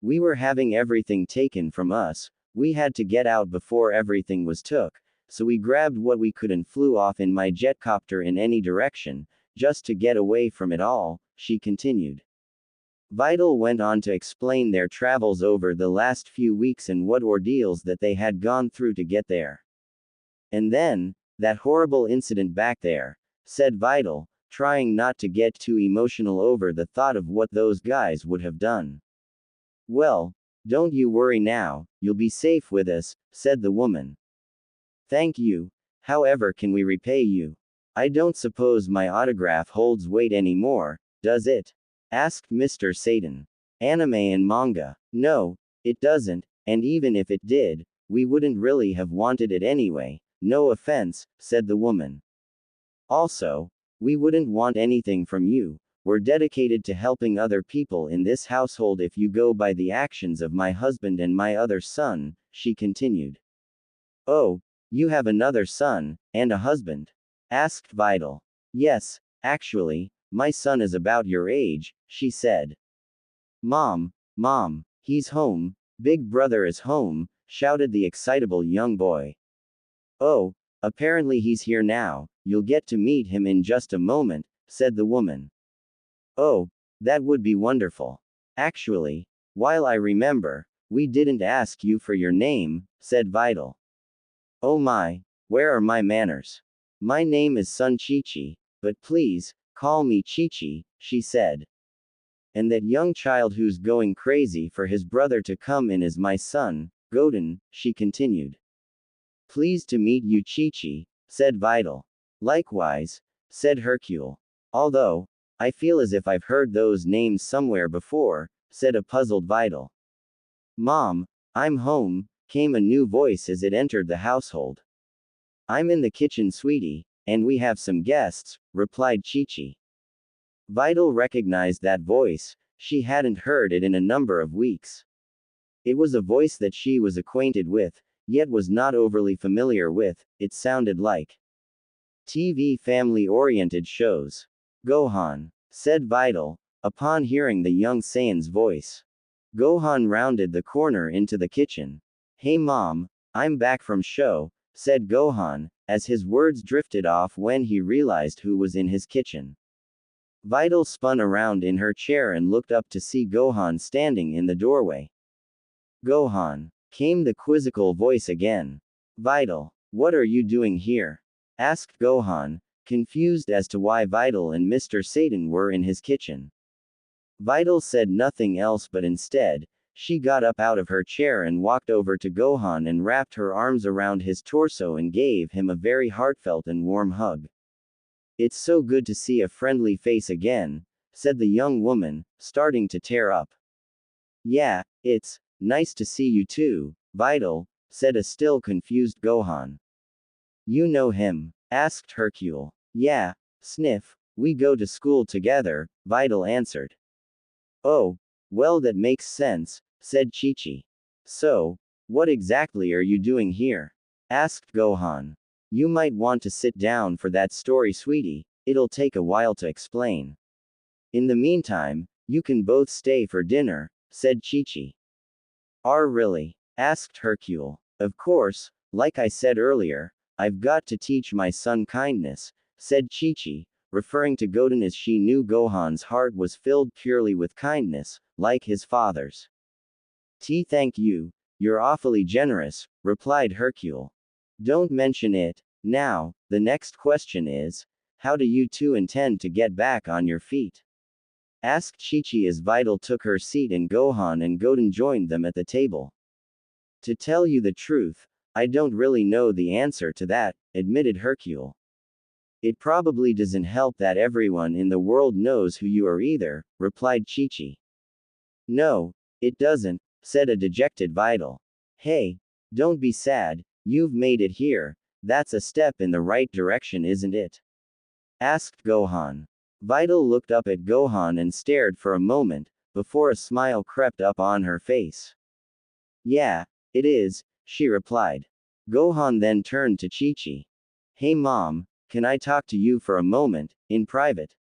Speaker 1: We were having everything taken from us, we had to get out before everything was took, so we grabbed what we could and flew off in my jetcopter in any direction, just to get away from it all, she continued. Videl went on to explain their travels over the last few weeks and what ordeals that they had gone through to get there. And then, that horrible incident back there, said Videl, trying not to get too emotional over the thought of what those guys would have done. Well, don't you worry now, you'll be safe with us, said the woman. Thank you. However can we repay you? I don't suppose my autograph holds weight anymore, does it? Asked Mr. Satan. Anime and manga. No, it doesn't, and even if it did, we wouldn't really have wanted it anyway, no offense, said the woman. Also, we wouldn't want anything from you, we're dedicated to helping other people in this household if you go by the actions of my husband and my other son, she continued. Oh, you have another son, and a husband? Asked Videl. Yes, actually, my son is about your age, she said. Mom, he's home, Big Brother is home, shouted the excitable young boy. Oh, apparently he's here now, you'll get to meet him in just a moment, said the woman. Oh, that would be wonderful. Actually, while I remember, we didn't ask you for your name, said Videl. Oh my, where are my manners? My name is Sun Chi-Chi, but please, call me Chi-Chi, she said. And that young child who's going crazy for his brother to come in is my son, Godin, she continued. Pleased to meet you Chi-Chi, said Videl. Likewise, said Hercule. Although, I feel as if I've heard those names somewhere before, said a puzzled Videl. Mom, I'm home, came a new voice as it entered the household. I'm in the kitchen, sweetie, and we have some guests, replied Chi-Chi. Videl recognized that voice, she hadn't heard it in a number of weeks. It was a voice that she was acquainted with, yet was not overly familiar with, it sounded like TV family-oriented shows. Gohan, said Videl, upon hearing the young Saiyan's voice. Gohan rounded the corner into the kitchen. Hey mom, I'm back from show, said Gohan, as his words drifted off when he realized who was in his kitchen. Videl spun around in her chair and looked up to see Gohan standing in the doorway. Gohan, came the quizzical voice again. Videl, what are you doing here? Asked Gohan, confused as to why Videl and Mr. Satan were in his kitchen. Videl said nothing else but instead, she got up out of her chair and walked over to Gohan and wrapped her arms around his torso and gave him a very heartfelt and warm hug. It's so good to see a friendly face again, said the young woman, starting to tear up. Yeah, it's nice to see you too, Videl, said a still confused Gohan. You know him? Asked Hercule. Yeah, sniff, we go to school together, Videl answered. Oh, well that makes sense, said Chi-Chi. So, what exactly are you doing here? Asked Gohan. You might want to sit down for that story, sweetie, it'll take a while to explain. In the meantime, you can both stay for dinner, said Chi-Chi. Really? Asked Hercule. Of course, like I said earlier, I've got to teach my son kindness, said Chi-Chi, referring to Godin as she knew Gohan's heart was filled purely with kindness, like his father's. Thank you, you're awfully generous, replied Hercule. Don't mention it. Now, the next question is, how do you two intend to get back on your feet? Asked Chi-Chi as Videl took her seat and Gohan and Godin joined them at the table. To tell you the truth, I don't really know the answer to that, admitted Hercule. It probably doesn't help that everyone in the world knows who you are either, replied Chi-Chi. No, it doesn't, said a dejected Videl. Hey, don't be sad, you've made it here, that's a step in the right direction, isn't it? Asked Gohan. Videl looked up at Gohan and stared for a moment, before a smile crept up on her face. Yeah, it is, she replied. Gohan then turned to Chi-Chi. Hey Mom, can I talk to you for a moment, in private?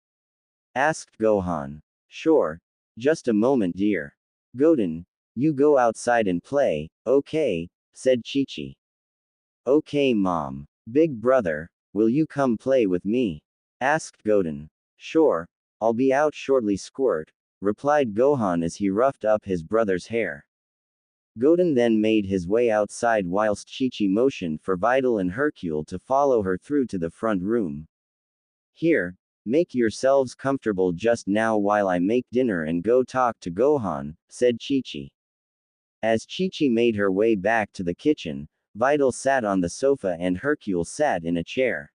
Speaker 1: Asked Gohan. Sure. Just a moment, dear. Godin, you go outside and play, okay, said Chi-Chi. Okay Mom. Big brother, will you come play with me? Asked Godin. Sure, I'll be out shortly, squirt, replied Gohan as he roughed up his brother's hair. Godin then made his way outside whilst Chi-Chi motioned for Videl and Hercule to follow her through to the front room. Here, make yourselves comfortable just now while I make dinner and go talk to Gohan, said Chi-Chi. As Chi-Chi made her way back to the kitchen, Videl sat on the sofa and Hercule sat in a chair.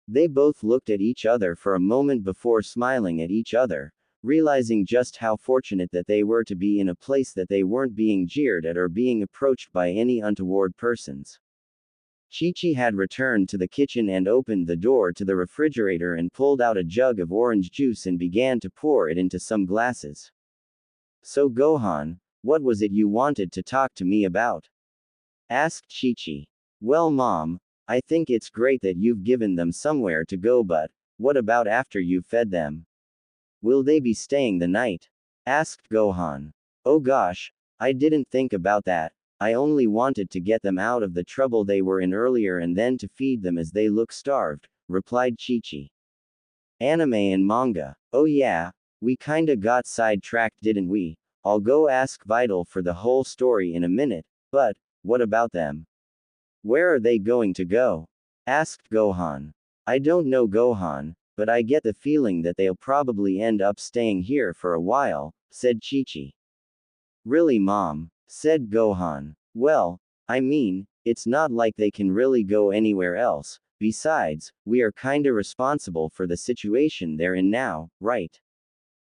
Speaker 1: They both looked at each other for a moment before smiling at each other, realizing just how fortunate that they were to be in a place that they weren't being jeered at or being approached by any untoward persons. Chi-Chi had returned to the kitchen and opened the door to the refrigerator and pulled out a jug of orange juice and began to pour it into some glasses. So Gohan, what was it you wanted to talk to me about? Asked Chi-Chi. Well Mom, I think it's great that you've given them somewhere to go, but what about after you've fed them? Will they be staying the night? Asked Gohan. Oh gosh, I didn't think about that. I only wanted to get them out of the trouble they were in earlier and then to feed them as they look starved, replied Chi-Chi. Anime and manga. Oh yeah, we kinda got sidetracked, didn't we? I'll go ask Videl for the whole story in a minute, but what about them? Where are they going to go? Asked Gohan. I don't know Gohan, but I get the feeling that they'll probably end up staying here for a while, said Chi-Chi. Really Mom? Said Gohan. Well, I mean, it's not like they can really go anywhere else, besides, we are kinda responsible for the situation they're in now, right?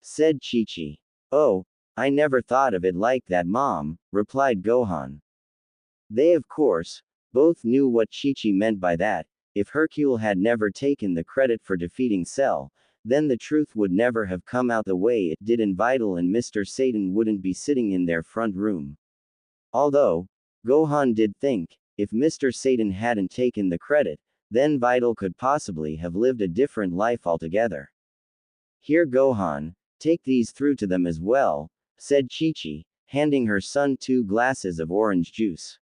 Speaker 1: Said Chi-Chi. Oh, I never thought of it like that Mom, replied Gohan. They of course, both knew what Chi-Chi meant by that. If Hercule had never taken the credit for defeating Cell, then the truth would never have come out the way it did and Videl and Mr. Satan wouldn't be sitting in their front room. Although, Gohan did think, if Mr. Satan hadn't taken the credit, then Videl could possibly have lived a different life altogether. Here Gohan, take these through to them as well, said Chi-Chi, handing her son 2 glasses of orange juice.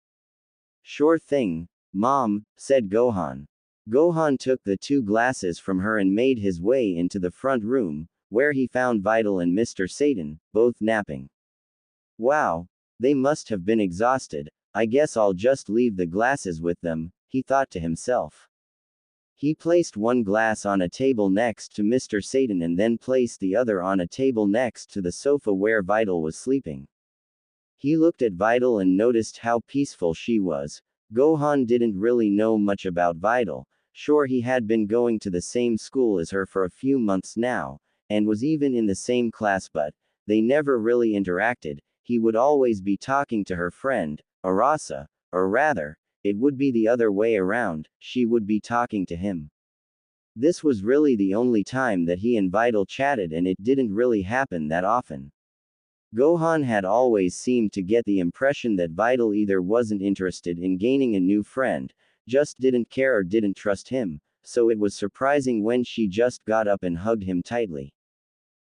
Speaker 1: Sure thing, Mom, said Gohan. Gohan took the 2 glasses from her and made his way into the front room, where he found Videl and Mr. Satan, both napping. Wow, they must have been exhausted. I guess I'll just leave the glasses with them, he thought to himself. He placed one glass on a table next to Mr. Satan and then placed the other on a table next to the sofa where Videl was sleeping. He looked at Videl and noticed how peaceful she was. Gohan didn't really know much about Videl. Sure, he had been going to the same school as her for a few months now, and was even in the same class, but they never really interacted. He would always be talking to her friend, Arasa, or rather, it would be the other way around, she would be talking to him. This was really the only time that he and Videl chatted, and it didn't really happen that often. Gohan had always seemed to get the impression that Videl either wasn't interested in gaining a new friend, just didn't care or didn't trust him, so it was surprising when she just got up and hugged him tightly.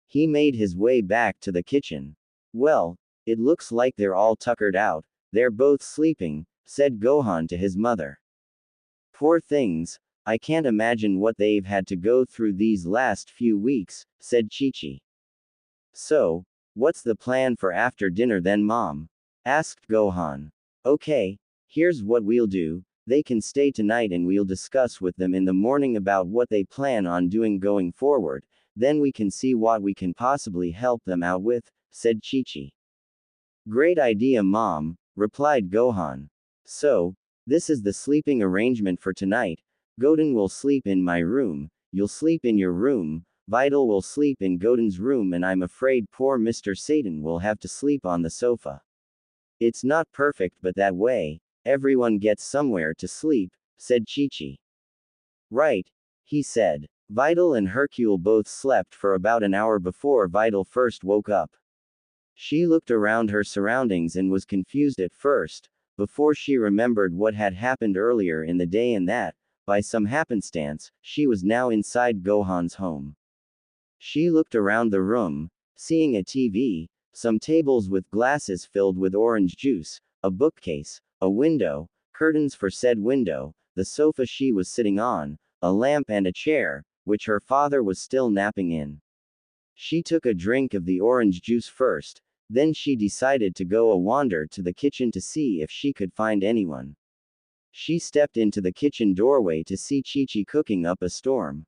Speaker 1: He made his way back to the kitchen. Well, it looks like they're all tuckered out, they're both sleeping, said Gohan to his mother. Poor things, I can't imagine what they've had to go through these last few weeks, said Chi-Chi. So, what's the plan for after dinner then, Mom? Asked Gohan. Okay, here's what we'll do. They can stay tonight and we'll discuss with them in the morning about what they plan on doing going forward, then we can see what we can possibly help them out with, said Chi-Chi. Great idea, Mom, replied Gohan. So, this is the sleeping arrangement for tonight. Goten will sleep in my room, you'll sleep in your room, Videl will sleep in Goten's room, and I'm afraid poor Mr. Satan will have to sleep on the sofa. It's not perfect, but that way, everyone gets somewhere to sleep, said Chi-Chi. Right, he said. Videl and Hercule both slept for about an hour before Videl first woke up. She looked around her surroundings and was confused at first, before she remembered what had happened earlier in the day and that, by some happenstance, she was now inside Gohan's home. She looked around the room, seeing a TV, some tables with glasses filled with orange juice, a bookcase, a window, curtains for said window, the sofa she was sitting on, a lamp and a chair, which her father was still napping in. She took a drink of the orange juice first, then she decided to go a wander to the kitchen to see if she could find anyone. She stepped into the kitchen doorway to see Chi-Chi cooking up a storm.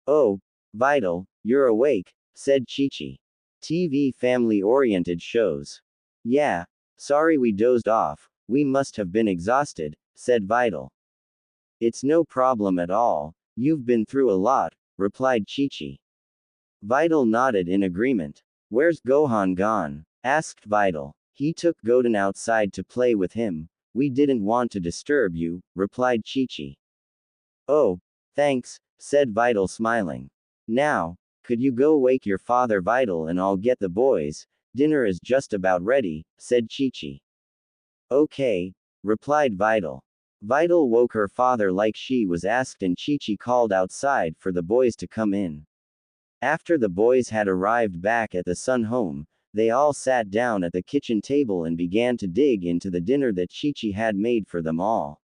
Speaker 1: Oh, Videl, you're awake, said Chi-Chi. TV family-oriented shows. Yeah, sorry we dozed off, we must have been exhausted, said Videl. It's no problem at all, you've been through a lot, replied Chi-Chi. Videl nodded in agreement. Where's Gohan gone? Asked Videl. He took Goten outside to play with him. We didn't want to disturb you, replied Chi-Chi. Oh, thanks, said Videl smiling. Now, could you go wake your father, Videl, and I'll get the boys? Dinner is just about ready, said Chi-Chi. Okay, replied Videl. Videl woke her father like she was asked, and Chi-Chi called outside for the boys to come in. After the boys had arrived back at the Sun home, they all sat down at the kitchen table and began to dig into the dinner that Chi-Chi had made for them all.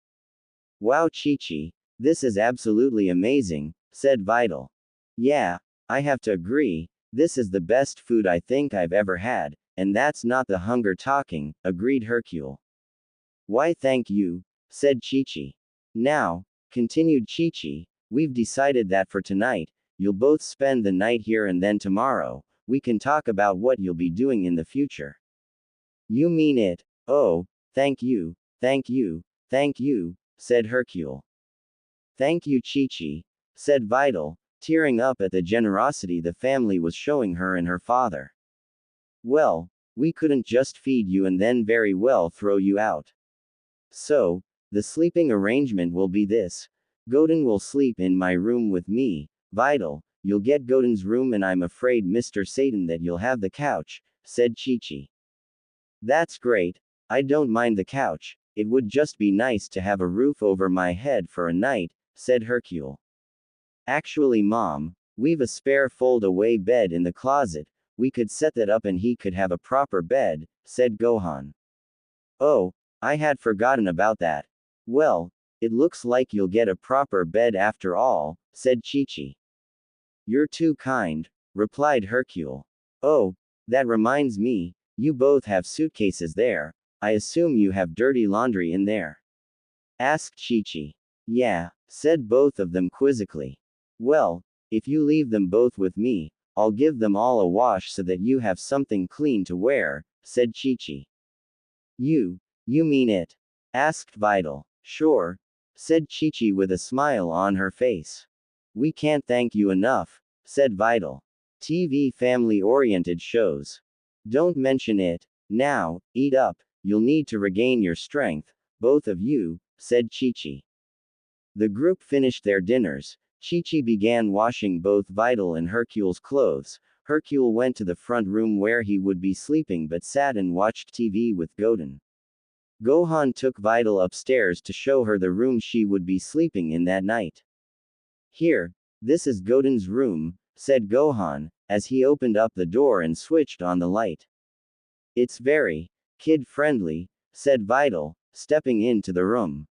Speaker 1: Wow, Chi-Chi, this is absolutely amazing, said Videl. Yeah, I have to agree, this is the best food I think I've ever had, and that's not the hunger talking, agreed Hercule. Why thank you, said Chi-Chi. Now, continued Chi-Chi, we've decided that for tonight, you'll both spend the night here, and then tomorrow, we can talk about what you'll be doing in the future. You mean it? Oh, thank you, thank you, thank you, said Hercule. Thank you, Chi-Chi, said Videl, tearing up at the generosity the family was showing her and her father. Well, we couldn't just feed you and then very well throw you out. So, the sleeping arrangement will be this. Goten will sleep in my room with me, Videl, you'll get Goten's room, and I'm afraid Mr. Satan that you'll have the couch, said Chi-Chi. That's great, I don't mind the couch, it would just be nice to have a roof over my head for a night, said Hercule. Actually, Mom, we've a spare fold-away bed in the closet, we could set that up and he could have a proper bed, said Gohan. Oh, I had forgotten about that. Well, it looks like you'll get a proper bed after all, said Chi-Chi. You're too kind, replied Hercule. Oh, that reminds me, you both have suitcases there, I assume you have dirty laundry in there? Asked Chi-Chi. Yeah, said both of them quizzically. Well, if you leave them both with me, I'll give them all a wash so that you have something clean to wear, said Chi-Chi. You mean it? Asked Videl. Sure, said Chi-Chi with a smile on her face. We can't thank you enough, said Videl. TV family-oriented shows. Don't mention it. Now, eat up, you'll need to regain your strength, both of you, said Chi-Chi. The group finished their dinners. Chi-Chi began washing both Videl and Hercule's clothes. Hercule went to the front room where he would be sleeping but sat and watched TV with Goten. Gohan took Videl upstairs to show her the room she would be sleeping in that night. Here, this is Goten's room, said Gohan, as he opened up the door and switched on the light. It's very kid-friendly, said Videl, stepping into the room.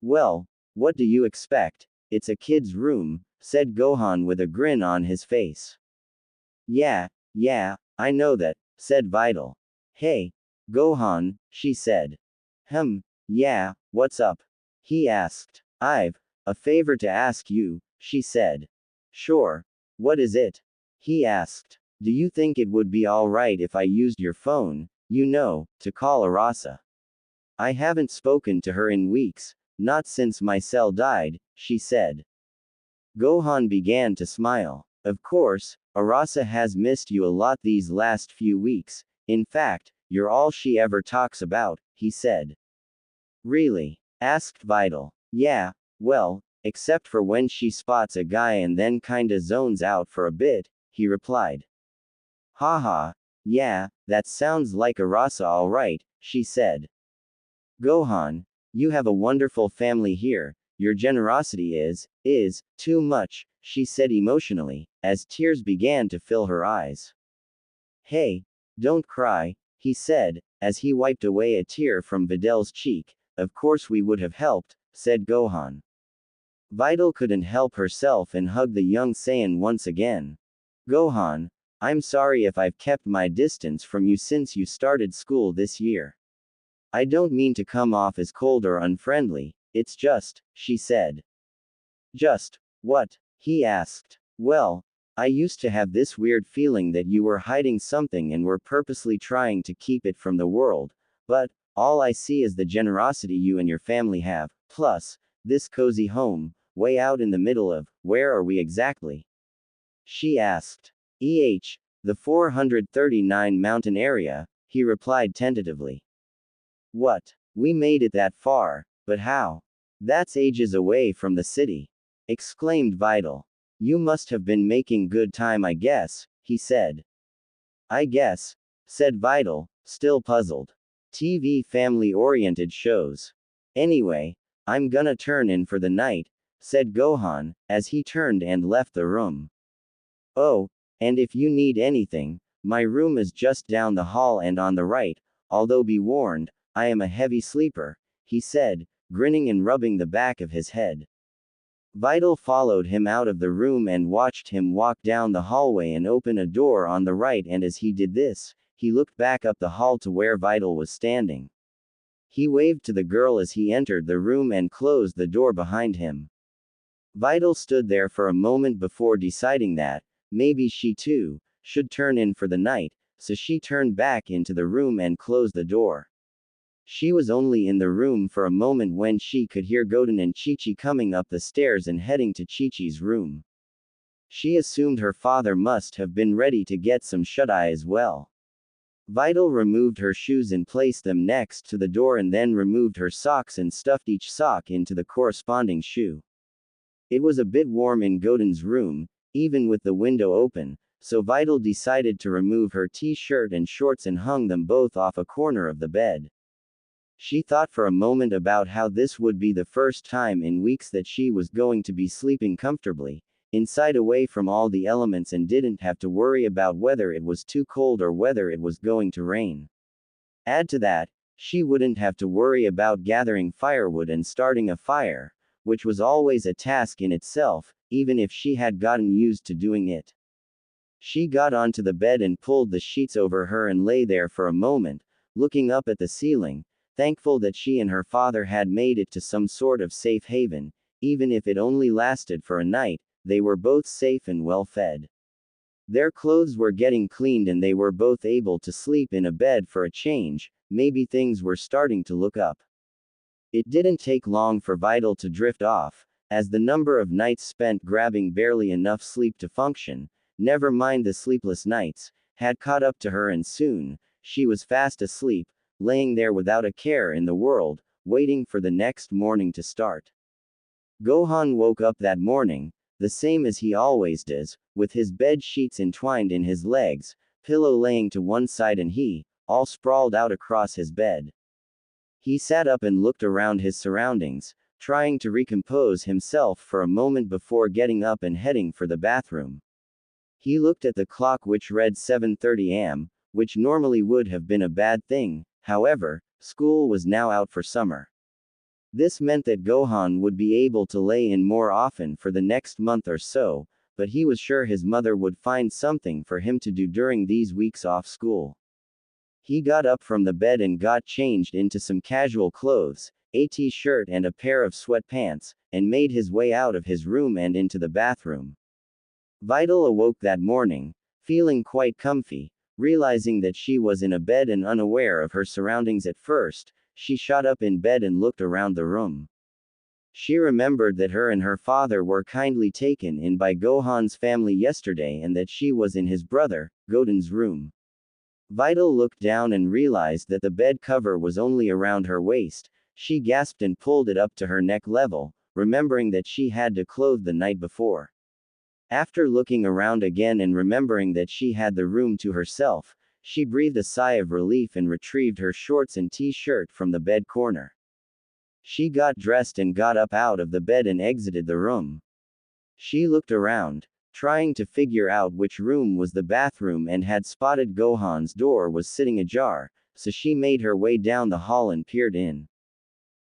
Speaker 1: Well, what do you expect? it's a kid's room, said Gohan with a grin on his face. Yeah, I know that, said Videl. Hey, Gohan, she said. Yeah, what's up? He asked. I've a favor to ask you, she said. Sure. What is it? He asked. Do you think it would be alright if I used your phone, to call Arasa? I haven't spoken to her in weeks, not since my cell died, she said. Gohan began to smile. Of course, Arasa has missed you a lot these last few weeks. In fact, you're all she ever talks about, he said. Really? Asked Videl. Yeah, well, except for when she spots a guy and then kinda zones out for a bit, he replied. Haha, yeah, that sounds like Arasa alright, she said. Gohan, you have a wonderful family here, your generosity is too much, she said emotionally, as tears began to fill her eyes. Hey, don't cry, he said, as he wiped away a tear from Videl's cheek. Of course we would have helped, said Gohan. Videl couldn't help herself and hugged the young Saiyan once again. Gohan, I'm sorry if I've kept my distance from you since you started school this year. I don't mean to come off as cold or unfriendly, it's just, she said. Just, what? He asked. Well, I used to have this weird feeling that you were hiding something and were purposely trying to keep it from the world, but, all I see is the generosity you and your family have, plus, this cozy home, way out in the middle of, where are we exactly? She asked. The 439 mountain area, he replied tentatively. What? We made it that far, but how? That's ages away from the city. Exclaimed Videl. You must have been making good time, I guess, he said. I guess, said Videl, still puzzled. TV family-oriented shows. Anyway, I'm gonna turn in for the night, said Gohan, as he turned and left the room. Oh, and if you need anything, my room is just down the hall and on the right, although be warned, I am a heavy sleeper, he said, grinning and rubbing the back of his head. Videl followed him out of the room and watched him walk down the hallway and open a door on the right, and as he did this, he looked back up the hall to where Videl was standing. He waved to the girl as he entered the room and closed the door behind him. Videl stood there for a moment before deciding that, maybe she too, should turn in for the night, so she turned back into the room and closed the door. She was only in the room for a moment when she could hear Goten and Chi-Chi coming up the stairs and heading to Chi-Chi's room. She assumed her father must have been ready to get some shut-eye as well. Videl removed her shoes and placed them next to the door and then removed her socks and stuffed each sock into the corresponding shoe. It was a bit warm in Goten's room, even with the window open, so Videl decided to remove her t-shirt and shorts and hung them both off a corner of the bed. She thought for a moment about how this would be the first time in weeks that she was going to be sleeping comfortably, inside away from all the elements and didn't have to worry about whether it was too cold or whether it was going to rain. Add to that, she wouldn't have to worry about gathering firewood and starting a fire, which was always a task in itself, even if she had gotten used to doing it. She got onto the bed and pulled the sheets over her and lay there for a moment, looking up at the ceiling, thankful that she and her father had made it to some sort of safe haven, even if it only lasted for a night. They were both safe and well fed. Their clothes were getting cleaned and they were both able to sleep in a bed for a change. Maybe things were starting to look up. It didn't take long for Videl to drift off, as the number of nights spent grabbing barely enough sleep to function, never mind the sleepless nights, had caught up to her, and soon, she was fast asleep, laying there without a care in the world, waiting for the next morning to start. Gohan woke up that morning, the same as he always does, with his bed sheets entwined in his legs, pillow laying to one side and he, all sprawled out across his bed. He sat up and looked around his surroundings, trying to recompose himself for a moment before getting up and heading for the bathroom. He looked at the clock, which read 7:30 am, which normally would have been a bad thing. However, school was now out for summer. This meant that Gohan would be able to lay in more often for the next month or so, but he was sure his mother would find something for him to do during these weeks off school. He got up from the bed and got changed into some casual clothes, a t-shirt and a pair of sweatpants, and made his way out of his room and into the bathroom. Videl awoke that morning, feeling quite comfy, realizing that she was in a bed and unaware of her surroundings at first. She shot up in bed and looked around the room. She remembered that her and her father were kindly taken in by Gohan's family yesterday and that she was in his brother, Godin's room. Videl looked down and realized that the bed cover was only around her waist. She gasped and pulled it up to her neck level, remembering that she had to clothe the night before. After looking around again and remembering that she had the room to herself, she breathed a sigh of relief and retrieved her shorts and t-shirt from the bed corner. She got dressed and got up out of the bed and exited the room. She looked around, trying to figure out which room was the bathroom, and had spotted Gohan's door was sitting ajar, so she made her way down the hall and peered in.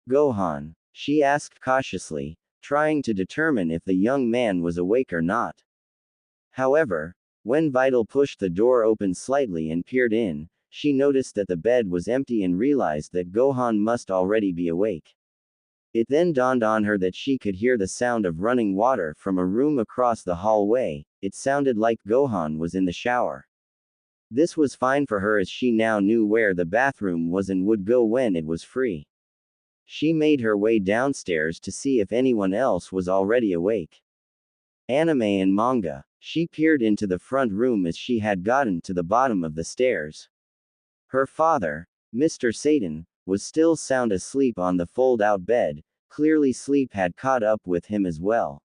Speaker 1: "Gohan?" she asked cautiously, trying to determine if the young man was awake or not. However, when Videl pushed the door open slightly and peered in, she noticed that the bed was empty and realized that Gohan must already be awake. It then dawned on her that she could hear the sound of running water from a room across the hallway. It sounded like Gohan was in the shower. This was fine for her as she now knew where the bathroom was and would go when it was free. She made her way downstairs to see if anyone else was already awake. Anime and manga. She peered into the front room as she had gotten to the bottom of the stairs. Her father, Mr. Satan, was still sound asleep on the fold-out bed. Clearly sleep had caught up with him as well.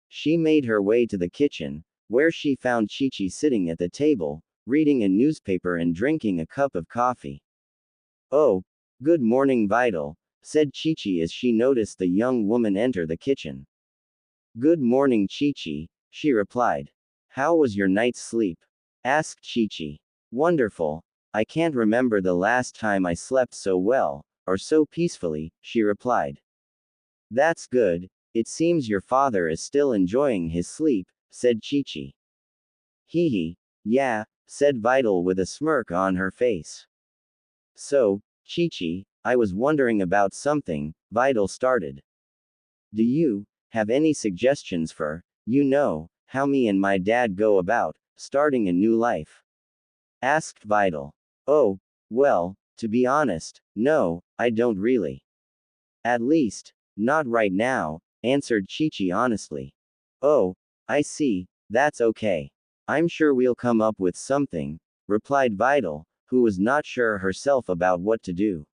Speaker 1: She made her way to the kitchen, where she found Chi-Chi sitting at the table, reading a newspaper and drinking a cup of coffee. "Oh, good morning, Videl," said Chi-Chi as she noticed the young woman enter the kitchen. "Good morning, Chi-Chi," she replied. "How was your night's sleep?" asked Chi-Chi. "Wonderful. I can't remember the last time I slept so well, or so peacefully," she replied. "That's good. It seems your father is still enjoying his sleep," said Chi-Chi. "Hee hee, yeah," said Videl with a smirk on her face. "So, Chi-Chi, I was wondering about something," Videl started. "Do you have any suggestions for, how me and my dad go about starting a new life?" asked Videl. "Oh, well, to be honest, no, I don't really. At least, not right now," answered Chi-Chi honestly. "Oh, I see, that's okay. I'm sure we'll come up with something," replied Videl, who was not sure herself about what to do.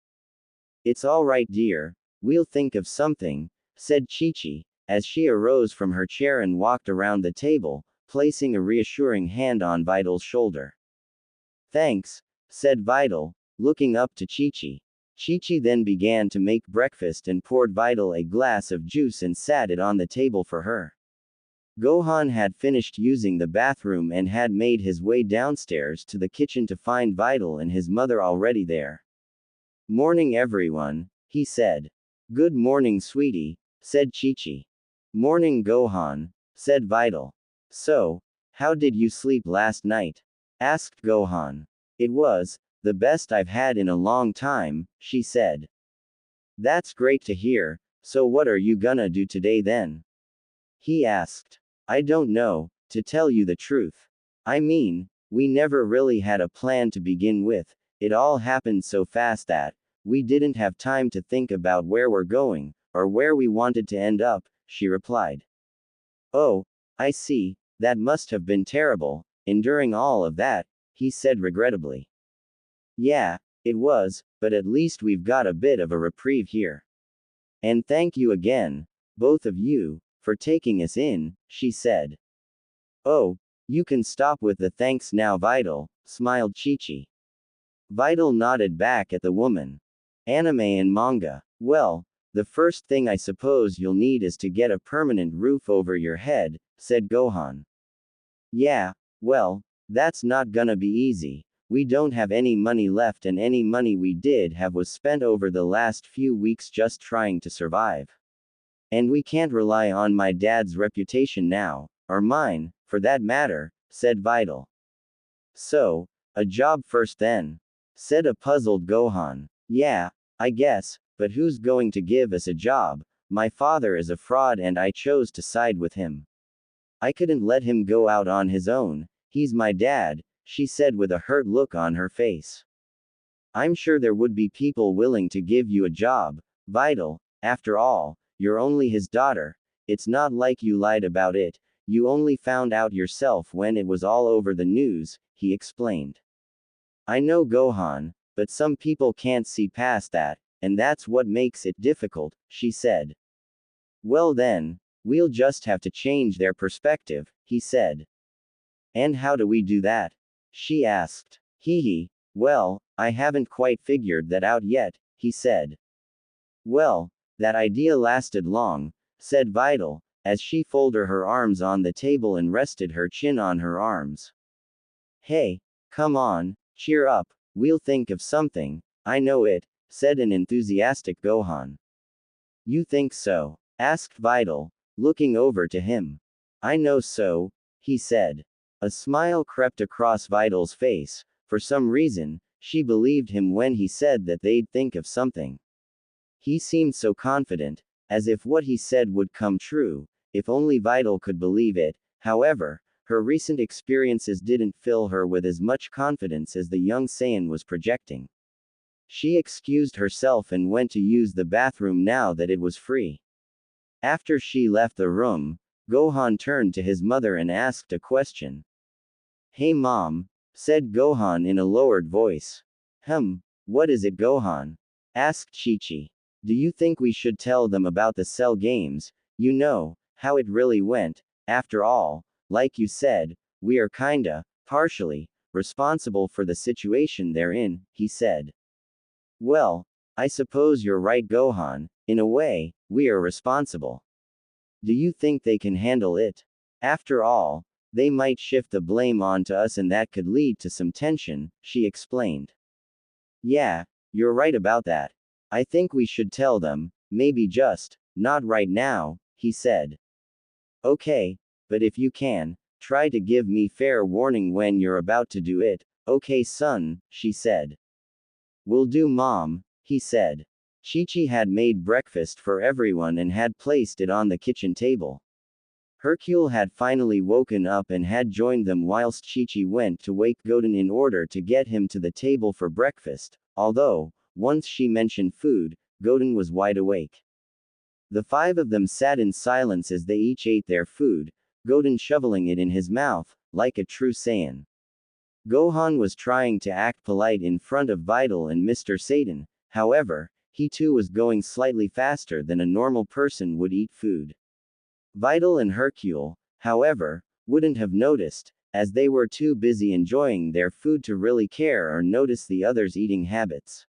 Speaker 1: "It's all right, dear, we'll think of something," said Chi-Chi, as she arose from her chair and walked around the table, placing a reassuring hand on Videl's shoulder. "Thanks," said Videl, looking up to Chi-Chi. Chi-Chi then began to make breakfast and poured Videl a glass of juice and sat it on the table for her. Gohan had finished using the bathroom and had made his way downstairs to the kitchen to find Videl and his mother already there. "Morning everyone," he said. "Good morning sweetie," said Chi-Chi. "Morning Gohan," said Videl. "So, how did you sleep last night?" asked Gohan. "It was the best I've had in a long time," she said. "That's great to hear, so what are you gonna do today then?" he asked. "I don't know, to tell you the truth. I mean, we never really had a plan to begin with, it all happened so fast that we didn't have time to think about where we're going, or where we wanted to end up," she replied. "Oh, I see, that must have been terrible, enduring all of that," he said regrettably. "Yeah, it was, but at least we've got a bit of a reprieve here. And thank you again, both of you, for taking us in," she said. "Oh, you can stop with the thanks now, Videl," smiled Chi-Chi. Videl nodded back at the woman. "Anime and manga. Well, the first thing I suppose you'll need is to get a permanent roof over your head," said Gohan. "Yeah, well, that's not gonna be easy. We don't have any money left, and any money we did have was spent over the last few weeks just trying to survive. And we can't rely on my dad's reputation now, or mine, for that matter, said Videl. So, a job first then, said a puzzled Gohan. Yeah, I guess, but who's going to give us a job? My father is a fraud and I chose to side with him. I couldn't let him go out on his own. He's my dad, she said with a hurt look on her face. I'm sure there would be people willing to give you a job, Videl. After all, you're only his daughter. It's not like you lied about it. You only found out yourself when it was all over the news, he explained. I know, Gohan, but some people can't see past that, and that's what makes it difficult, she said. Well then, we'll just have to change their perspective, he said. And how do we do that? She asked. Hee. Well, I haven't quite figured that out yet, he said. Well, that idea lasted long, said Videl, as she folded her arms on the table and rested her chin on her arms. Hey, come on, cheer up, we'll think of something. I know it, said an enthusiastic Gohan. You think so? Asked Videl, looking over to him. I know so, he said. A smile crept across Videl's face. For some reason, she believed him when he said that they'd think of something. He seemed so confident, as if what he said would come true, if only Videl could believe it. However, her recent experiences didn't fill her with as much confidence as the young Saiyan was projecting. She excused herself and went to use the bathroom now that it was free. After she left the room, Gohan turned to his mother and asked a question. Hey Mom, said Gohan in a lowered voice. What is it, Gohan? Asked Chi-Chi. Do you think we should tell them about the Cell games? You know, how it really went. After all, like you said, we are kinda, partially, responsible for the situation they're in, he said. Well, I suppose you're right, Gohan. In a way, we are responsible. Do you think they can handle it? After all, they might shift the blame onto us and that could lead to some tension, she explained. Yeah, you're right about that. I think we should tell them, maybe just, not right now, he said. Okay, but if you can, try to give me fair warning when you're about to do it. Okay son, she said. Will do Mom, he said. Chi-Chi had made breakfast for everyone and had placed it on the kitchen table. Hercule had finally woken up and had joined them whilst Chi-Chi went to wake Godin in order to get him to the table for breakfast, although, once she mentioned food, Godin was wide awake. The five of them sat in silence as they each ate their food, Godin shoveling it in his mouth, like a true Saiyan. Gohan was trying to act polite in front of Videl and Mr. Satan, however, he too was going slightly faster than a normal person would eat food. Videl and Hercule, however, wouldn't have noticed, as they were too busy enjoying their food to really care or notice the others' eating habits.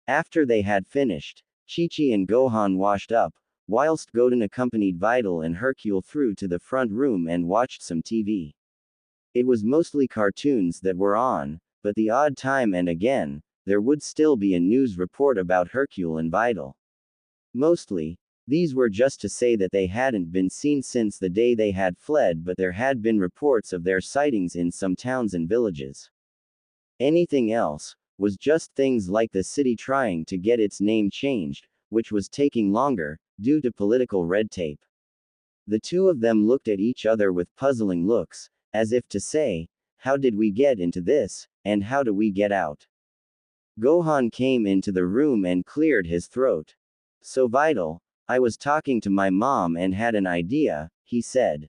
Speaker 1: After they had finished, Chi-Chi and Gohan washed up, whilst Godin accompanied Videl and Hercule through to the front room and watched some TV. It was mostly cartoons that were on, but the odd time and again, there would still be a news report about Hercule and Videl. Mostly, these were just to say that they hadn't been seen since the day they had fled, but there had been reports of their sightings in some towns and villages. Anything else was just things like the city trying to get its name changed, which was taking longer, due to political red tape. The two of them looked at each other with puzzling looks, as if to say, how did we get into this, and how do we get out? Gohan came into the room and cleared his throat. So Videl, I was talking to my mom and had an idea, he said.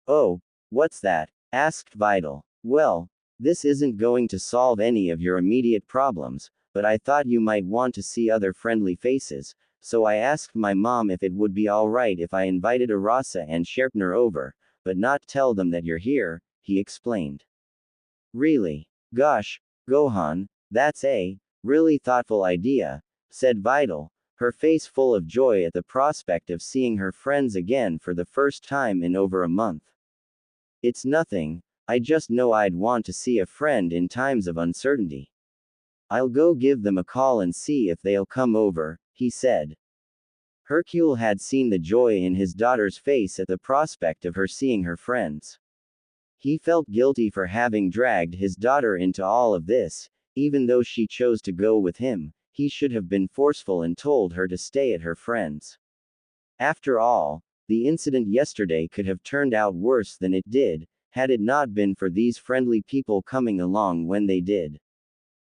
Speaker 1: Oh, what's that? Asked Videl. Well, this isn't going to solve any of your immediate problems, but I thought you might want to see other friendly faces, so I asked my mom if it would be alright if I invited Arasa and Sherpner over, but not tell them that you're here, he explained. Really? Gosh, Gohan, that's a really thoughtful idea, said Videl, her face full of joy at the prospect of seeing her friends again for the first time in over a month. It's nothing, I just know I'd want to see a friend in times of uncertainty. I'll go give them a call and see if they'll come over, he said. Hercule had seen the joy in his daughter's face at the prospect of her seeing her friends. He felt guilty for having dragged his daughter into all of this. Even though she chose to go with him, he should have been forceful and told her to stay at her friends. After all, the incident yesterday could have turned out worse than it did, had it not been for these friendly people coming along when they did.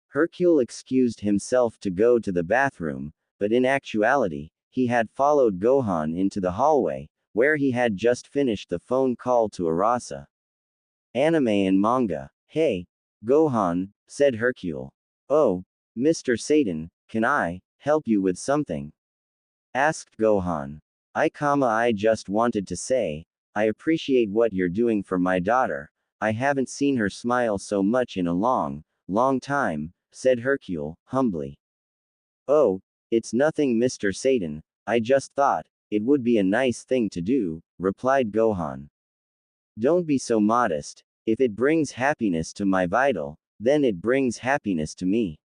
Speaker 1: Hercule excused himself to go to the bathroom, but in actuality, he had followed Gohan into the hallway, where he had just finished the phone call to Arasa. Anime and manga. Hey, Gohan, said Hercule. Oh, Mr. Satan, can I help you with something? Asked Gohan. I just wanted to say, I appreciate what you're doing for my daughter. I haven't seen her smile so much in a long time, said Hercule, humbly. Oh, it's nothing, Mr. Satan, I just thought it would be a nice thing to do, replied Gohan. Don't be so modest. If it brings happiness to my Videl, then it brings happiness to me.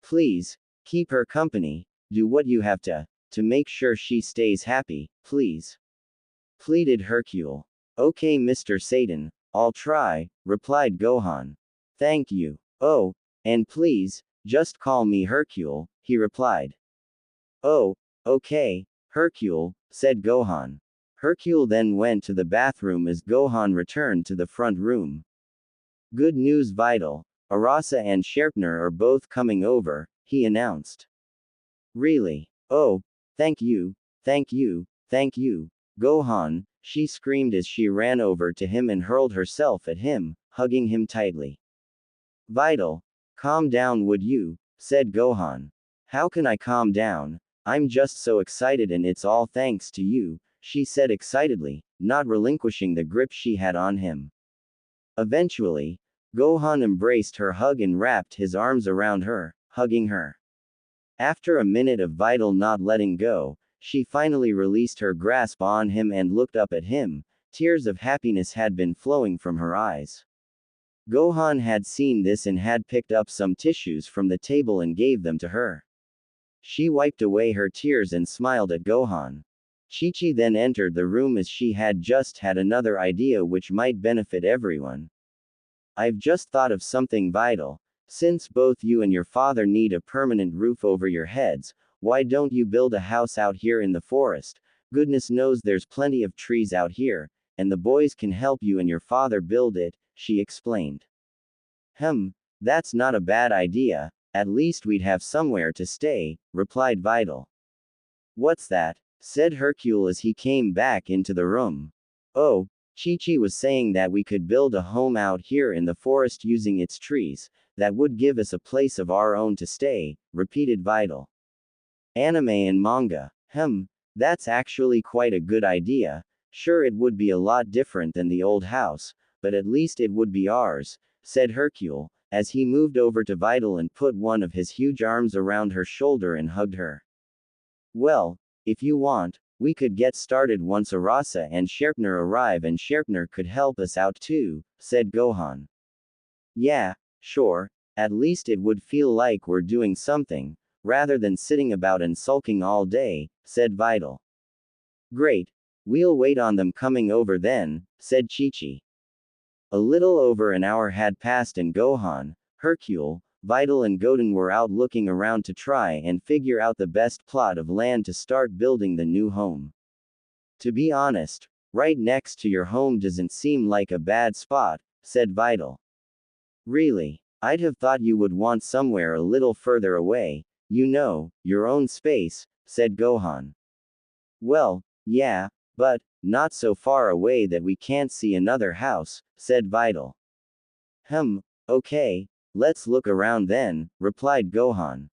Speaker 1: Please, keep her company, do what you have to make sure she stays happy, please. Pleaded Hercule. Okay, Mr. Satan, I'll try, replied Gohan. Thank you. Oh, and please, just call me Hercule, he replied. Oh, okay, Hercule, said Gohan. Hercule then went to the bathroom as Gohan returned to the front room. Good news, Videl. Arasa and Sherpner are both coming over, he announced. Really? Oh, thank you, Gohan, she screamed as she ran over to him and hurled herself at him, hugging him tightly. Videl, calm down, would you, said Gohan. How can I calm down? I'm just so excited and it's all thanks to you, she said excitedly, not relinquishing the grip she had on him. Eventually, Gohan embraced her hug and wrapped his arms around her, hugging her. After a minute of Videl not letting go, she finally released her grasp on him and looked up at him. Tears of happiness had been flowing from her eyes. Gohan had seen this and had picked up some tissues from the table and gave them to her. She wiped away her tears and smiled at Gohan. Chi-Chi then entered the room as she had just had another idea which might benefit everyone. I've just thought of something, Videl. Since both you and your father need a permanent roof over your heads, why don't you build a house out here in the forest? Goodness knows there's plenty of trees out here, and the boys can help you and your father build it, she explained. That's not a bad idea, at least we'd have somewhere to stay, replied Videl. What's that? Said Hercule as he came back into the room. Oh, Chi-Chi was saying that we could build a home out here in the forest using its trees, that would give us a place of our own to stay, repeated Videl. Anime and manga. That's actually quite a good idea. Sure, it would be a lot different than the old house, but at least it would be ours, said Hercule, as he moved over to Videl and put one of his huge arms around her shoulder and hugged her. Well, if you want, we could get started once Arasa and Sherpner arrive, and Sherpner could help us out too, said Gohan. Yeah, sure, at least it would feel like we're doing something, rather than sitting about and sulking all day, said Videl. Great, we'll wait on them coming over then, said Chi-Chi. A little over an hour had passed and Gohan, Hercule, Videl and Goten were out looking around to try and figure out the best plot of land to start building the new home. To be honest, right next to your home doesn't seem like a bad spot, said Videl. Really? I'd have thought you would want somewhere a little further away, your own space, said Gohan. Well, yeah, but not so far away that we can't see another house, said Videl. Okay. Let's look around then, replied Gohan.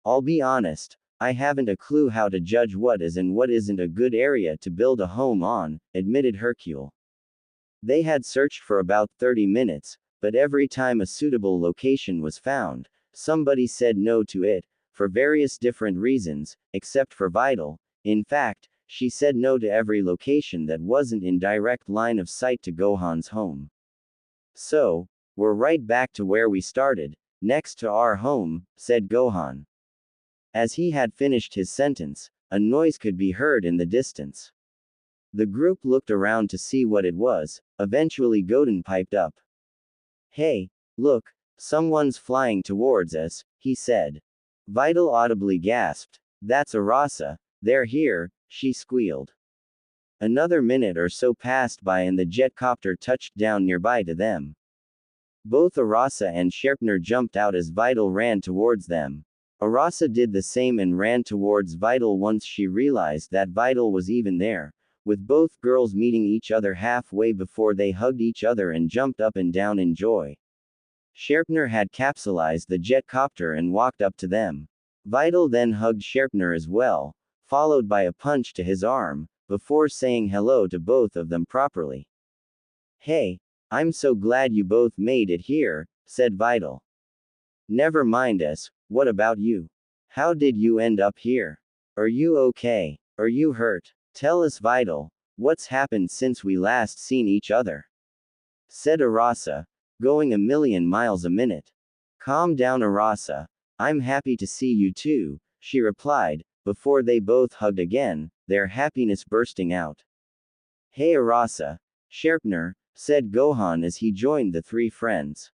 Speaker 1: I'll be honest, I haven't a clue how to judge what is and what isn't a good area to build a home on, admitted Hercule. They had searched for about 30 minutes, but every time a suitable location was found, somebody said no to it, for various different reasons, except for Videl. In fact, she said no to every location that wasn't in direct line of sight to Gohan's home. So, we're right back to where we started, next to our home, said Gohan. As he had finished his sentence, a noise could be heard in the distance. The group looked around to see what it was. Eventually Goten piped up. Hey, look, someone's flying towards us, he said. Videl audibly gasped. That's Arasa, they're here, she squealed. Another minute or so passed by and the jetcopter touched down nearby to them. Both Arasa and Sherpner jumped out as Videl ran towards them. Arasa did the same and ran towards Videl once she realized that Videl was even there, with both girls meeting each other halfway before they hugged each other and jumped up and down in joy. Sherpner had capsulized the jetcopter and walked up to them. Videl then hugged Sherpner as well, followed by a punch to his arm, before saying hello to both of them properly. Hey, I'm so glad you both made it here, said Videl. Never mind us, what about you? How did you end up here? Are you okay? Are you hurt? Tell us, Videl, what's happened since we last seen each other? Said Arasa, going a million miles a minute. Calm down, Arasa, I'm happy to see you too, she replied, before they both hugged again, their happiness bursting out. Hey Arasa, Sherpner, said Gohan as he joined the three friends.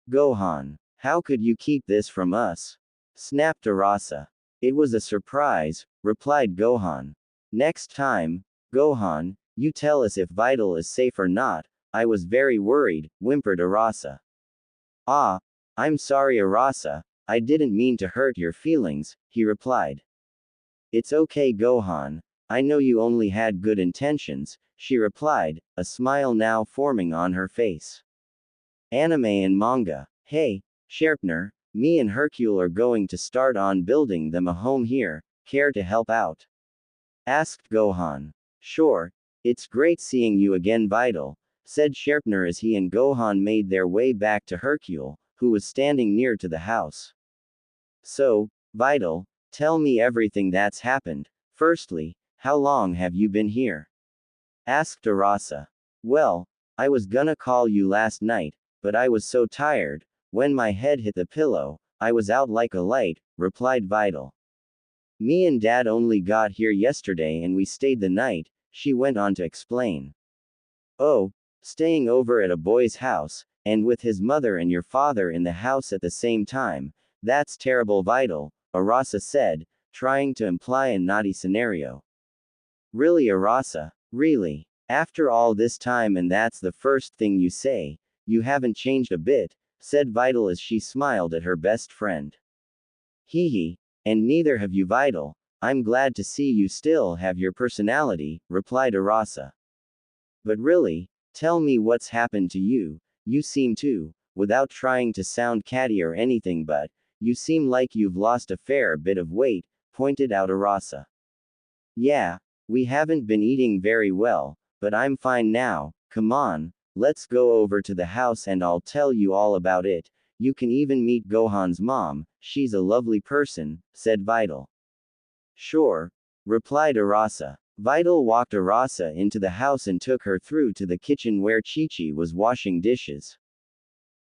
Speaker 1: Gohan, how could you keep this from us? Snapped Arasa. It was a surprise, replied Gohan. Next time, Gohan, you tell us if Videl is safe or not, I was very worried, whimpered Arasa. Ah, I'm sorry Arasa, I didn't mean to hurt your feelings, he replied. It's okay Gohan, I know you only had good intentions, she replied, a smile now forming on her face. Anime and manga. Hey, Sherpner, me and Hercule are going to start on building them a home here, care to help out? Asked Gohan. Sure, it's great seeing you again Videl, said Sherpner as he and Gohan made their way back to Hercule, who was standing near to the house. So, Videl, tell me everything that's happened. Firstly, how long have you been here? Asked Arasa. Well, I was gonna call you last night, but I was so tired, when my head hit the pillow, I was out like a light, replied Videl. Me and Dad only got here yesterday and we stayed the night, she went on to explain. Oh, staying over at a boy's house, and with his mother and your father in the house at the same time, that's terrible Videl, Arasa said, trying to imply a naughty scenario. Really Arasa, really? After all this time and that's the first thing you say, you haven't changed a bit, said Videl as she smiled at her best friend. Hee hee, and neither have you Videl, I'm glad to see you still have your personality, replied Arasa. But really, tell me what's happened to you, you seem to, without trying to sound catty or anything but, you seem like you've lost a fair bit of weight, pointed out Arasa. Yeah, we haven't been eating very well, but I'm fine now, come on, let's go over to the house and I'll tell you all about it, you can even meet Gohan's mom, she's a lovely person, said Videl. Sure, replied Arasa. Videl walked Arasa into the house and took her through to the kitchen where Chi-Chi was washing dishes.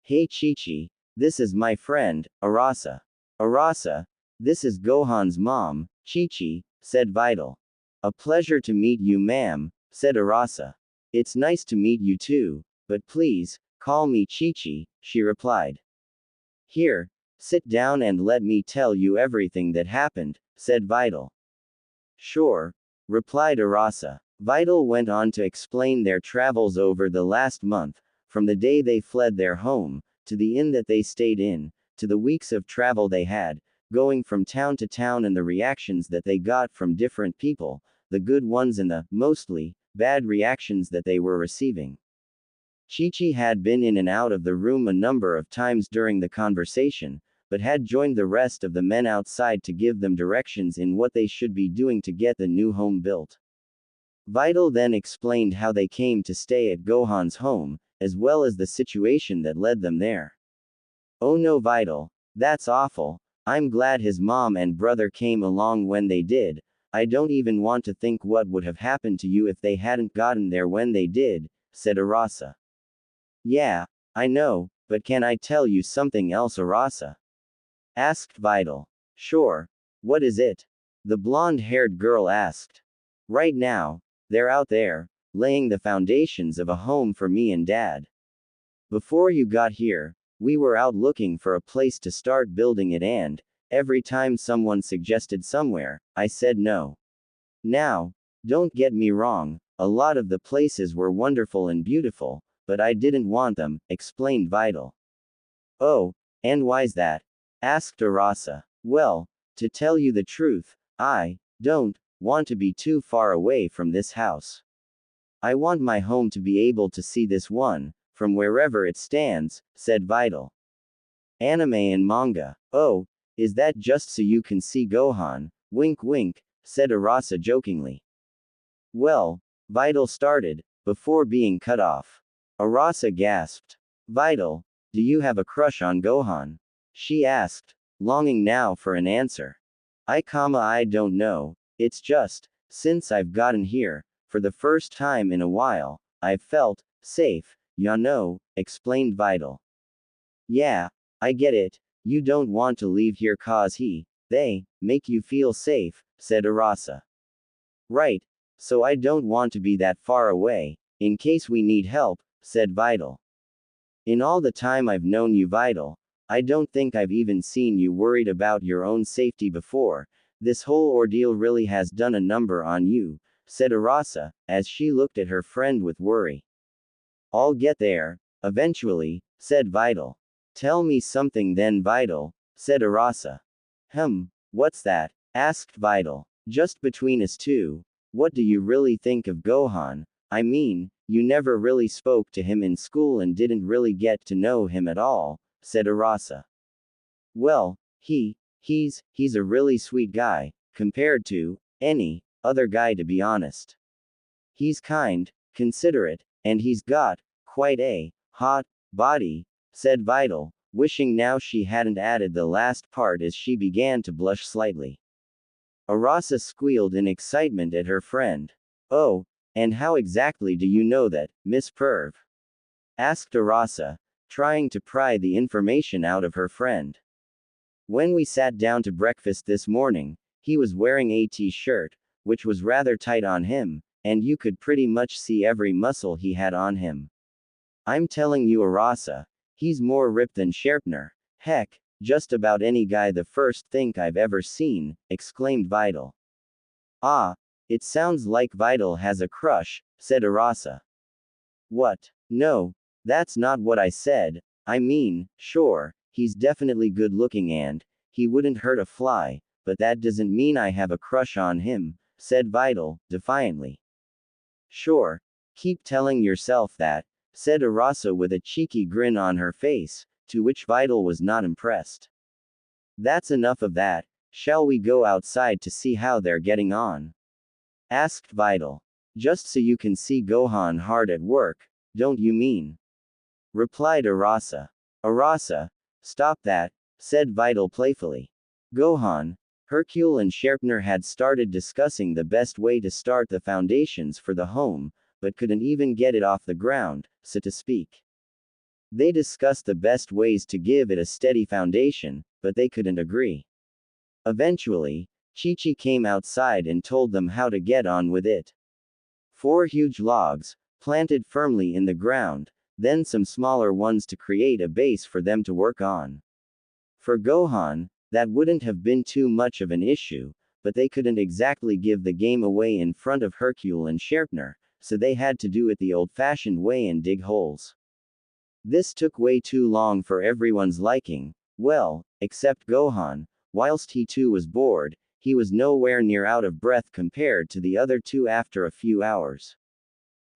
Speaker 1: Hey Chi-Chi, this is my friend, Arasa. Arasa, this is Gohan's mom, Chi-Chi, said Videl. A pleasure to meet you ma'am, said Arasa. It's nice to meet you too, but please, call me Chi-Chi, she replied. Here, sit down and let me tell you everything that happened, said Videl. Sure, replied Arasa. Videl went on to explain their travels over the last month, from the day they fled their home, to the inn that they stayed in, to the weeks of travel they had, going from town to town and the reactions that they got from different people, the good ones and the, mostly, bad reactions that they were receiving. Chi-Chi had been in and out of the room a number of times during the conversation, but had joined the rest of the men outside to give them directions in what they should be doing to get the new home built. Videl then explained how they came to stay at Gohan's home, as well as the situation that led them there. Oh no Videl, that's awful, I'm glad his mom and brother came along when they did, I don't even want to think what would have happened to you if they hadn't gotten there when they did, said Arasa. Yeah, I know, but can I tell you something else, Arasa? Asked Videl. Sure. What is it? The blonde-haired girl asked. Right now, they're out there, laying the foundations of a home for me and Dad. Before you got here, we were out looking for a place to start building it, and every time someone suggested somewhere, I said no. Now, don't get me wrong, a lot of the places were wonderful and beautiful, but I didn't want them, explained Videl. Oh, and why's that? Asked Arasa. Well, to tell you the truth, I don't want to be too far away from this house. I want my home to be able to see this one, from wherever it stands, said Videl. Anime and manga. Oh, is that just so you can see Gohan? Wink wink, said Arasa jokingly. Well, Videl started, before being cut off. Arasa gasped. Videl, do you have a crush on Gohan? She asked, longing now for an answer. I don't know, it's just, since I've gotten here, for the first time in a while, I've felt safe, ya know, explained Videl. Yeah, I get it, you don't want to leave here cause they make you feel safe, said Arasa. Right, so I don't want to be that far away, in case we need help, said Videl. In all the time I've known you, Videl, I don't think I've even seen you worried about your own safety before. This whole ordeal really has done a number on you, said Arasa, as she looked at her friend with worry. I'll get there, eventually, said Videl. Tell me something then, Videl, said Arasa. What's that? Asked Videl. Just between us two, what do you really think of Gohan? I mean, you never really spoke to him in school and didn't really get to know him at all, said Arasa. Well, he's a really sweet guy, compared to any other guy, to be honest. He's kind, considerate, and he's got quite a hot body, said Videl, wishing now she hadn't added the last part as she began to blush slightly. Arasa squealed in excitement at her friend. Oh, and how exactly do you know that, Miss Perv? Asked Arasa, trying to pry the information out of her friend. When we sat down to breakfast this morning, he was wearing a t-shirt, which was rather tight on him, and you could pretty much see every muscle he had on him. I'm telling you, Arasa, he's more ripped than Scherpner. Heck, just about any guy the first thing I've ever seen, exclaimed Videl. Ah, it sounds like Videl has a crush, said Arasa. What? No, that's not what I said. I mean, sure, he's definitely good looking and he wouldn't hurt a fly, but that doesn't mean I have a crush on him, said Videl, defiantly. Sure, keep telling yourself that, said Arasa with a cheeky grin on her face, to which Videl was not impressed. That's enough of that, shall we go outside to see how they're getting on? Asked Videl. Just so you can see Gohan hard at work, don't you mean? Replied Arasa. Arasa, stop that, said Videl playfully. Gohan, Hercule and Scherpner had started discussing the best way to start the foundations for the home, but couldn't even get it off the ground, so to speak. They discussed the best ways to give it a steady foundation, but they couldn't agree. Eventually, Chi-Chi came outside and told them how to get on with it. 4 huge logs, planted firmly in the ground, then some smaller ones to create a base for them to work on. For Gohan, that wouldn't have been too much of an issue, but they couldn't exactly give the game away in front of Hercule and Scherpner, so they had to do it the old-fashioned way and dig holes. This took way too long for everyone's liking, well, except Gohan. Whilst he too was bored, he was nowhere near out of breath compared to the other two after a few hours.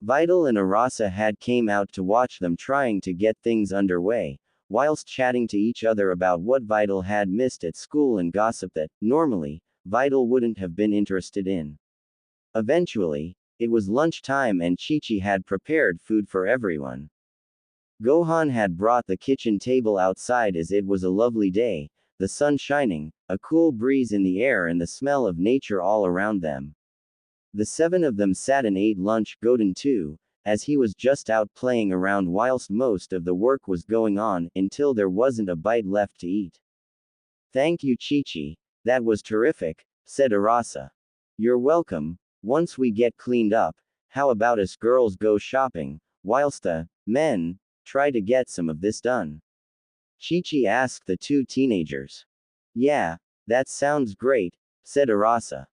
Speaker 1: Videl and Arasa had came out to watch them trying to get things underway, whilst chatting to each other about what Videl had missed at school and gossip that, normally, Videl wouldn't have been interested in. Eventually, it was lunchtime and Chi-Chi had prepared food for everyone. Gohan had brought the kitchen table outside as it was a lovely day, the sun shining, a cool breeze in the air and the smell of nature all around them. The 7 of them sat and ate lunch, Goten too, as he was just out playing around whilst most of the work was going on, until there wasn't a bite left to eat. Thank you, Chi-Chi. That was terrific, said Arasa. You're welcome. Once we get cleaned up, how about us girls go shopping, whilst the men try to get some of this done? Chi-Chi asked the two teenagers. Yeah, that sounds great, said Arasa.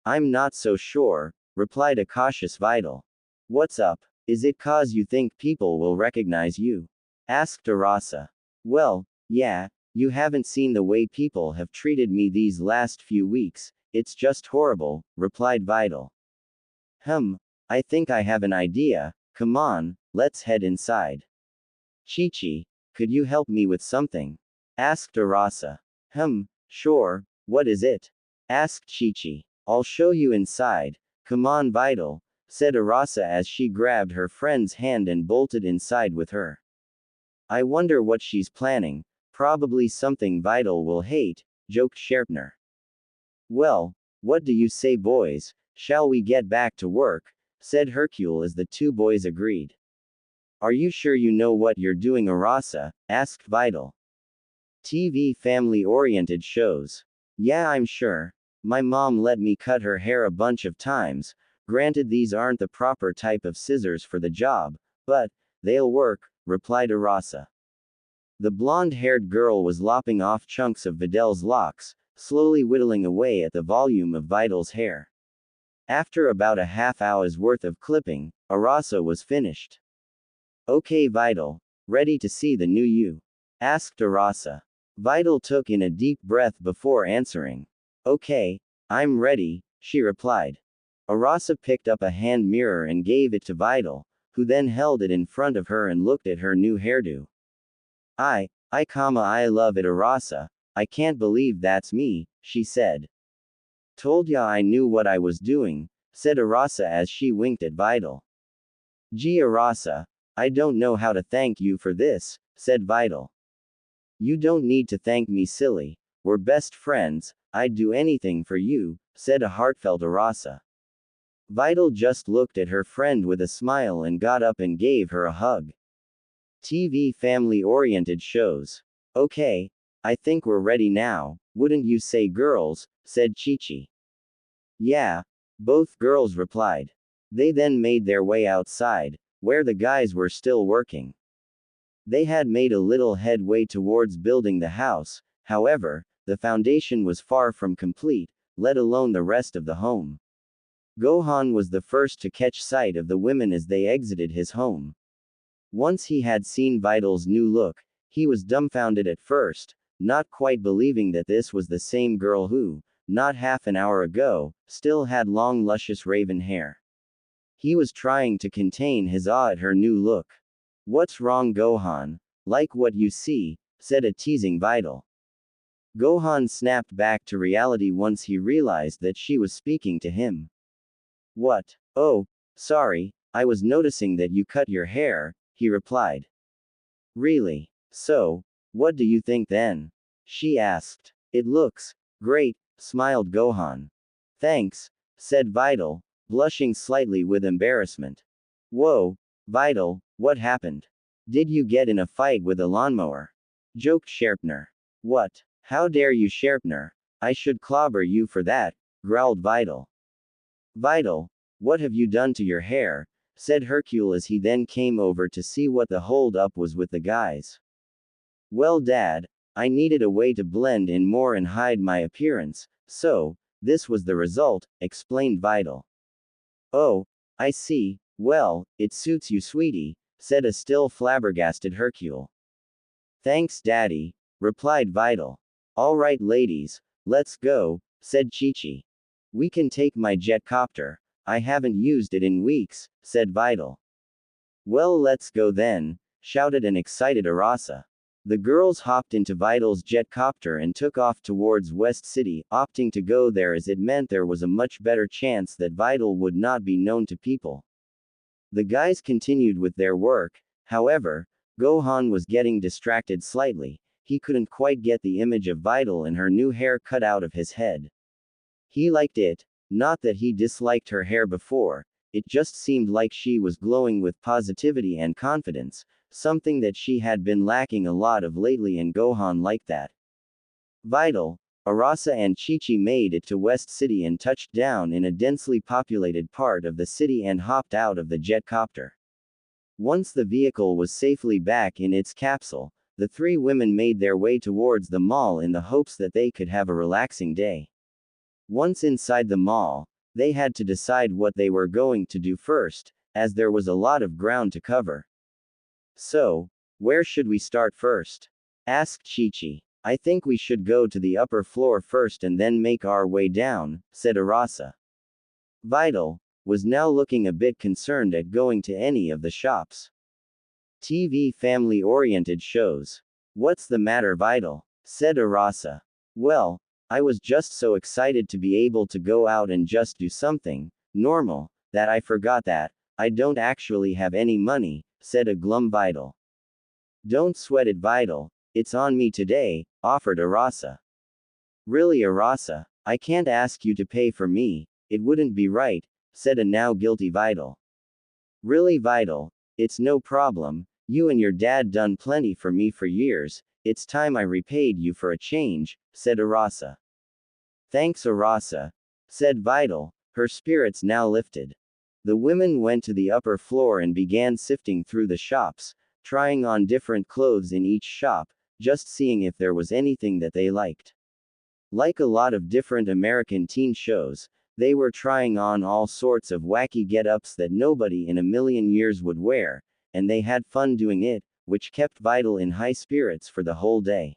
Speaker 1: I'm not so sure, replied a cautious Videl. What's up? Is it cause you think people will recognize you? Asked Arasa. Well, yeah, you haven't seen the way people have treated me these last few weeks, it's just horrible, replied Videl. I think I have an idea, come on, let's head inside. Chi-Chi, could you help me with something? Asked Arasa. Sure, what is it? Asked Chi-Chi. I'll show you inside, come on Videl, said Arasa as she grabbed her friend's hand and bolted inside with her. I wonder what she's planning, probably something Videl will hate, joked Scherpner. Well, what do you say boys, shall we get back to work, said Hercule as the two boys agreed. Are you sure you know what you're doing Arasa, asked Videl. TV family-oriented shows. Yeah, I'm sure. My mom let me cut her hair a bunch of times, granted these aren't the proper type of scissors for the job, but they'll work, replied Arasa. The blonde-haired girl was lopping off chunks of Videl's locks, slowly whittling away at the volume of Videl's hair. After about a half hour's worth of clipping, Arasa was finished. Okay Videl, ready to see the new you? Asked Arasa. Videl took in a deep breath before answering. Okay, I'm ready, she replied. Arasa picked up a hand mirror and gave it to Videl, who then held it in front of her and looked at her new hairdo. I love it Arasa, I can't believe that's me, she said. Told ya I knew what I was doing, said Arasa as she winked at Videl. Gee Arasa, I don't know how to thank you for this, said Videl. You don't need to thank me silly, we're best friends, I'd do anything for you, said a heartfelt Arasa. Videl just looked at her friend with a smile and got up and gave her a hug. TV family-oriented shows. Okay, I think we're ready now, wouldn't you say girls, said Chi-Chi. Yeah, both girls replied. They then made their way outside, where the guys were still working. They had made a little headway towards building the house, however, the foundation was far from complete, let alone the rest of the home. Gohan was the first to catch sight of the women as they exited his home. Once he had seen Videl's new look, he was dumbfounded at first, not quite believing that this was the same girl who, not half an hour ago, still had long luscious raven hair. He was trying to contain his awe at her new look. What's wrong Gohan? Like what you see, said a teasing Videl. Gohan snapped back to reality once he realized that she was speaking to him. What? Oh, sorry, I was noticing that you cut your hair, he replied. Really? So, what do you think then? She asked. It looks great, smiled Gohan. Thanks, said Videl, blushing slightly with embarrassment. Whoa, Videl, what happened? Did you get in a fight with a lawnmower? Joked Scherpner. What? How dare you Scherpner? I should clobber you for that, growled Videl. Videl, what have you done to your hair? Said Hercule as he then came over to see what the hold-up was with the guys. Well Dad, I needed a way to blend in more and hide my appearance, so, this was the result, explained Videl. Oh, I see, well, it suits you sweetie, said a still flabbergasted Hercule. Thanks Daddy, replied Videl. Alright ladies, let's go, said Chi-Chi. We can take my jet copter, I haven't used it in weeks, said Videl. Well let's go then, shouted an excited Arasa. The girls hopped into Videl's jet copter and took off towards West City, opting to go there as it meant there was a much better chance that Videl would not be known to people. The guys continued with their work, however, Gohan was getting distracted slightly, he couldn't quite get the image of Videl and her new hair cut out of his head. He liked it, not that he disliked her hair before, it just seemed like she was glowing with positivity and confidence, something that she had been lacking a lot of lately, and Gohan liked that. Videl, Arasa and Chi-Chi made it to West City and touched down in a densely populated part of the city and hopped out of the jetcopter. Once the vehicle was safely back in its capsule, the three women made their way towards the mall in the hopes that they could have a relaxing day. Once inside the mall, they had to decide what they were going to do first, as there was a lot of ground to cover. So, where should we start first? Asked Chi-Chi. I think we should go to the upper floor first and then make our way down, said Arasa. Videl was now looking a bit concerned at going to any of the shops. TV family-oriented shows. What's the matter, Videl? Said Arasa. Well, I was just so excited to be able to go out and just do something normal, that I forgot that I don't actually have any money, said a glum Videl. Don't sweat it, Videl. It's on me today, offered Arasa. Really, Arasa? I can't ask you to pay for me, it wouldn't be right, said a now guilty Videl. Really, Videl? It's no problem, you and your dad done plenty for me for years, it's time I repaid you for a change, said Arasa. Thanks, Arasa, said Videl, her spirits now lifted. The women went to the upper floor and began sifting through the shops, trying on different clothes in each shop, just seeing if there was anything that they liked. Like a lot of different American teen shows, they were trying on all sorts of wacky get-ups that nobody in a million years would wear, and they had fun doing it, which kept Videl in high spirits for the whole day.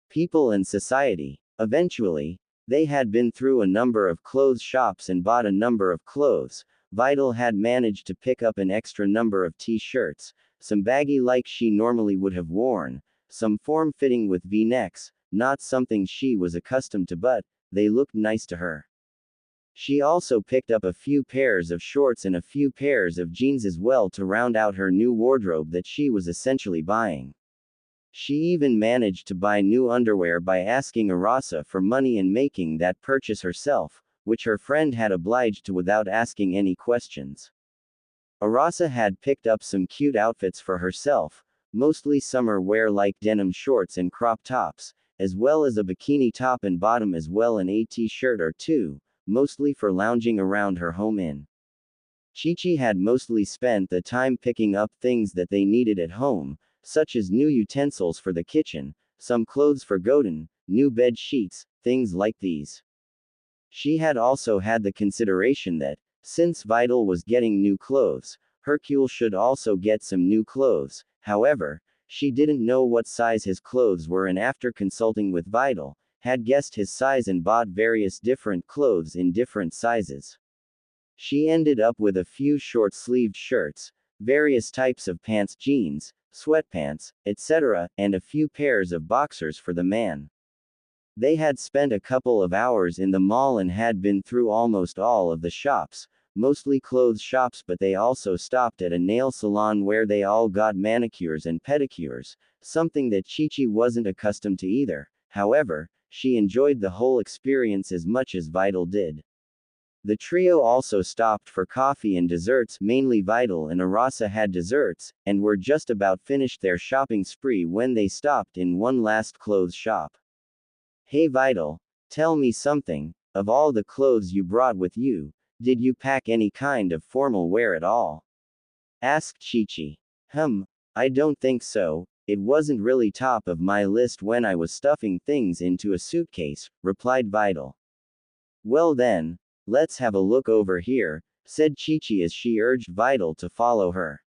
Speaker 1: People and society. Eventually, they had been through a number of clothes shops and bought a number of clothes. Videl had managed to pick up an extra number of t-shirts, some baggy like she normally would have worn, some form-fitting with V-necks, not something she was accustomed to, but they looked nice to her. She also picked up a few pairs of shorts and a few pairs of jeans as well to round out her new wardrobe that she was essentially buying. She even managed to buy new underwear by asking Arasa for money and making that purchase herself, which her friend had obliged to without asking any questions. Arasa had picked up some cute outfits for herself, mostly summer wear like denim shorts and crop tops, as well as a bikini top and bottom as well and a t-shirt or two, mostly for lounging around her home in. Chi-Chi had mostly spent the time picking up things that they needed at home, such as new utensils for the kitchen, some clothes for Godin, new bed sheets, things like these. She had also had the consideration that, since Videl was getting new clothes, Hercule should also get some new clothes. However, she didn't know what size his clothes were, and after consulting with Videl, had guessed his size and bought various different clothes in different sizes. She ended up with a few short-sleeved shirts, various types of pants, jeans, sweatpants, etc., and a few pairs of boxers for the man. They had spent a couple of hours in the mall and had been through almost all of the shops, mostly clothes shops, but they also stopped at a nail salon where they all got manicures and pedicures, something that Chi-Chi wasn't accustomed to either. However, she enjoyed the whole experience as much as Videl did. The trio also stopped for coffee and desserts. Mainly Videl and Arasa had desserts, and were just about finished their shopping spree when they stopped in one last clothes shop. Hey Videl, tell me something, of all the clothes you brought with you, did you pack any kind of formal wear at all? Asked Chi-Chi. I don't think so, it wasn't really top of my list when I was stuffing things into a suitcase, replied Videl. Well then, let's have a look over here, said Chi-Chi as she urged Videl to follow her.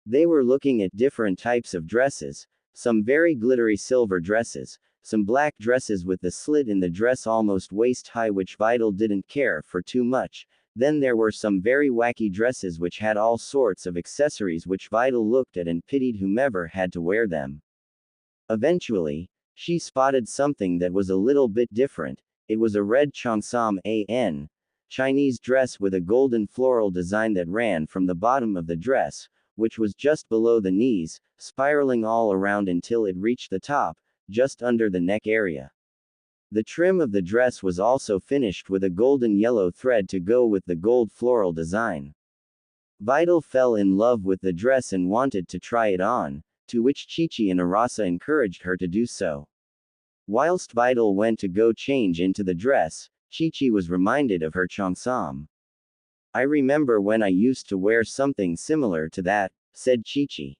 Speaker 1: They were looking at different types of dresses, some very glittery silver dresses, some black dresses with the slit in the dress almost waist-high which Videl didn't care for too much, then there were some very wacky dresses which had all sorts of accessories which Videl looked at and pitied whomever had to wear them. Eventually, she spotted something that was a little bit different. It was a red cheongsam an Chinese dress with a golden floral design that ran from the bottom of the dress, which was just below the knees, spiraling all around until it reached the top, just under the neck area. The trim of the dress was also finished with a golden yellow thread to go with the gold floral design. Videl fell in love with the dress and wanted to try it on, to which Chi-Chi and Arasa encouraged her to do so. Whilst Videl went to go change into the dress, Chi-Chi was reminded of her cheongsam. I remember when I used to wear something similar to that, said Chi-Chi.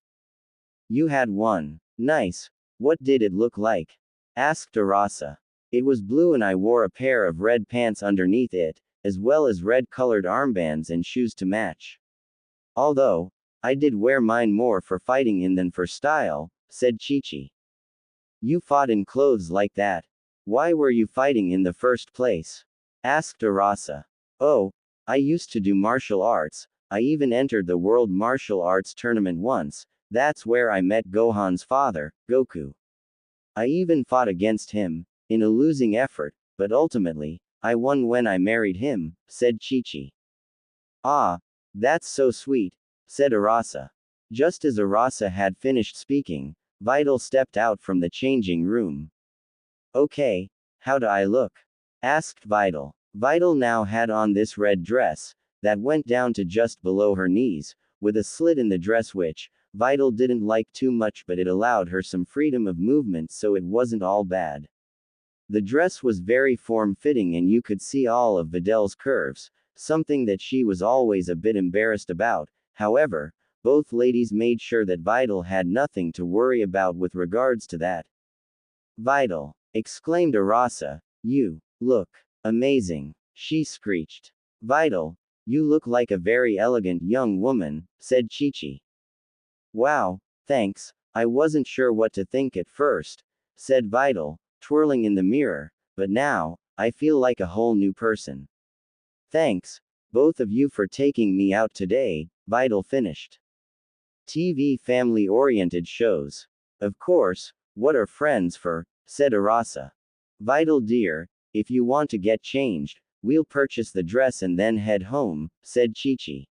Speaker 1: You had one. Nice. What did it look like? Asked Arasa. It was blue and I wore a pair of red pants underneath it, as well as red-colored armbands and shoes to match. Although, I did wear mine more for fighting in than for style, said Chi-Chi. You fought in clothes like that. Why were you fighting in the first place? Asked Arasa. Oh, I used to do martial arts, I even entered the World Martial Arts Tournament once, that's where I met Gohan's father, Goku. I even fought against him, in a losing effort, but ultimately, I won when I married him, said Chi-Chi. Ah, that's so sweet, said Arasa. Just as Arasa had finished speaking, Videl stepped out from the changing room. Okay, how do I look? Asked Videl. Videl now had on this red dress, that went down to just below her knees, with a slit in the dress which, Videl didn't like too much but it allowed her some freedom of movement so it wasn't all bad. The dress was very form-fitting and you could see all of Videl's curves, something that she was always a bit embarrassed about. However, both ladies made sure that Videl had nothing to worry about with regards to that. Videl, exclaimed Arasa, you look amazing, she screeched. Videl, you look like a very elegant young woman, said Chi-Chi. Wow, thanks, I wasn't sure what to think at first, said Videl, twirling in the mirror, but now, I feel like a whole new person. Thanks, both of you for taking me out today, Videl finished. TV family-oriented shows. Of course, what are friends for, said Arasa. Videl dear, if you want to get changed, we'll purchase the dress and then head home, said Chi-Chi.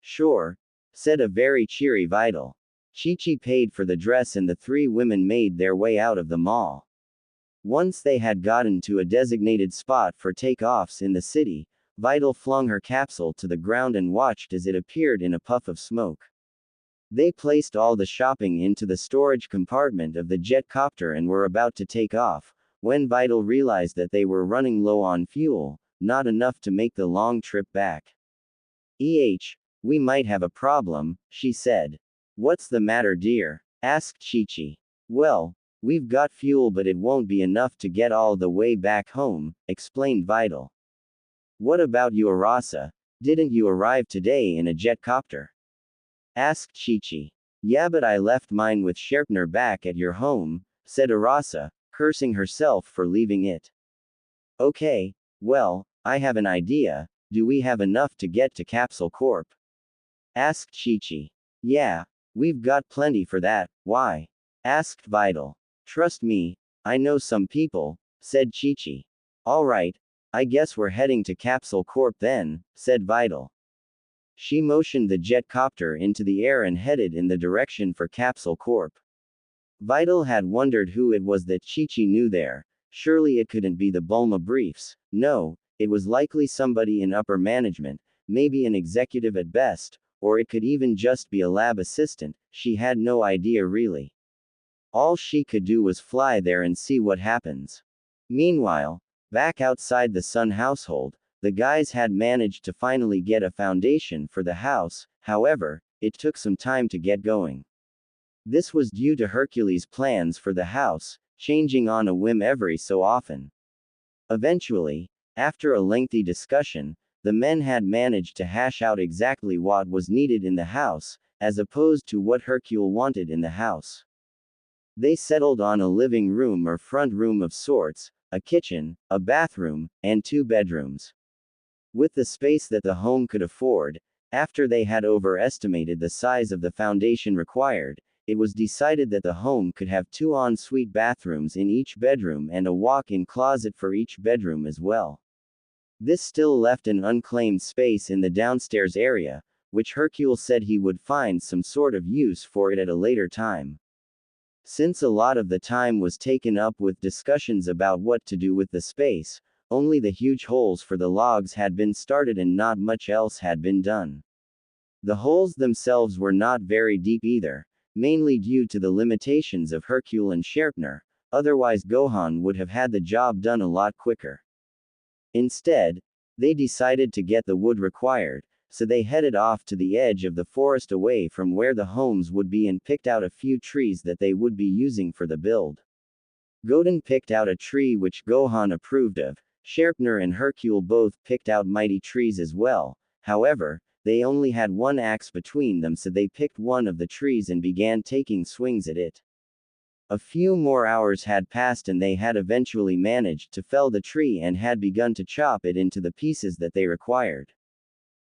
Speaker 1: Sure, said a very cheery Videl. Chi-Chi paid for the dress and the three women made their way out of the mall. Once they had gotten to a designated spot for takeoffs in the city, Videl flung her capsule to the ground and watched as it appeared in a puff of smoke. They placed all the shopping into the storage compartment of the jet copter and were about to take off, when Videl realized that they were running low on fuel, not enough to make the long trip back. We might have a problem, she said. What's the matter, dear? Asked Chi-Chi. Well, we've got fuel but it won't be enough to get all the way back home, explained Videl. What about you, Arasa? Didn't you arrive today in a jet copter? Asked Chi-Chi. Yeah, but I left mine with Sherpner back at your home, said Arasa, cursing herself for leaving it. Okay, well, I have an idea, do we have enough to get to Capsule Corp? Asked Chi-Chi. Yeah, we've got plenty for that, why? Asked Videl. Trust me, I know some people, said Chi-Chi. Alright, I guess we're heading to Capsule Corp then, said Videl. She motioned the jet copter into the air and headed in the direction for Capsule Corp. Videl had wondered who it was that Chi-Chi knew there. Surely it couldn't be the Bulma Briefs. No, it was likely somebody in upper management, maybe an executive at best, or it could even just be a lab assistant, she had no idea really. All she could do was fly there and see what happens. Meanwhile, back outside the Sun household, the guys had managed to finally get a foundation for the house, however, it took some time to get going. This was due to Hercules' plans for the house, changing on a whim every so often. Eventually, after a lengthy discussion, the men had managed to hash out exactly what was needed in the house, as opposed to what Hercule wanted in the house. They settled on a living room or front room of sorts, a kitchen, a bathroom, and 2 bedrooms. With the space that the home could afford, after they had overestimated the size of the foundation required, it was decided that the home could have 2 en-suite bathrooms in each bedroom and a walk-in closet for each bedroom as well. This still left an unclaimed space in the downstairs area, which Hercule said he would find some sort of use for it at a later time. Since a lot of the time was taken up with discussions about what to do with the space, only the huge holes for the logs had been started and not much else had been done. The holes themselves were not very deep either, mainly due to the limitations of Hercule and Scherpner, otherwise Gohan would have had the job done a lot quicker. Instead, they decided to get the wood required, so they headed off to the edge of the forest away from where the homes would be and picked out a few trees that they would be using for the build. Godin picked out a tree which Gohan approved of. Scherpner and Hercule both picked out mighty trees as well. However, they only had one axe between them, so they picked one of the trees and began taking swings at it. A few more hours had passed and they had eventually managed to fell the tree and had begun to chop it into the pieces that they required.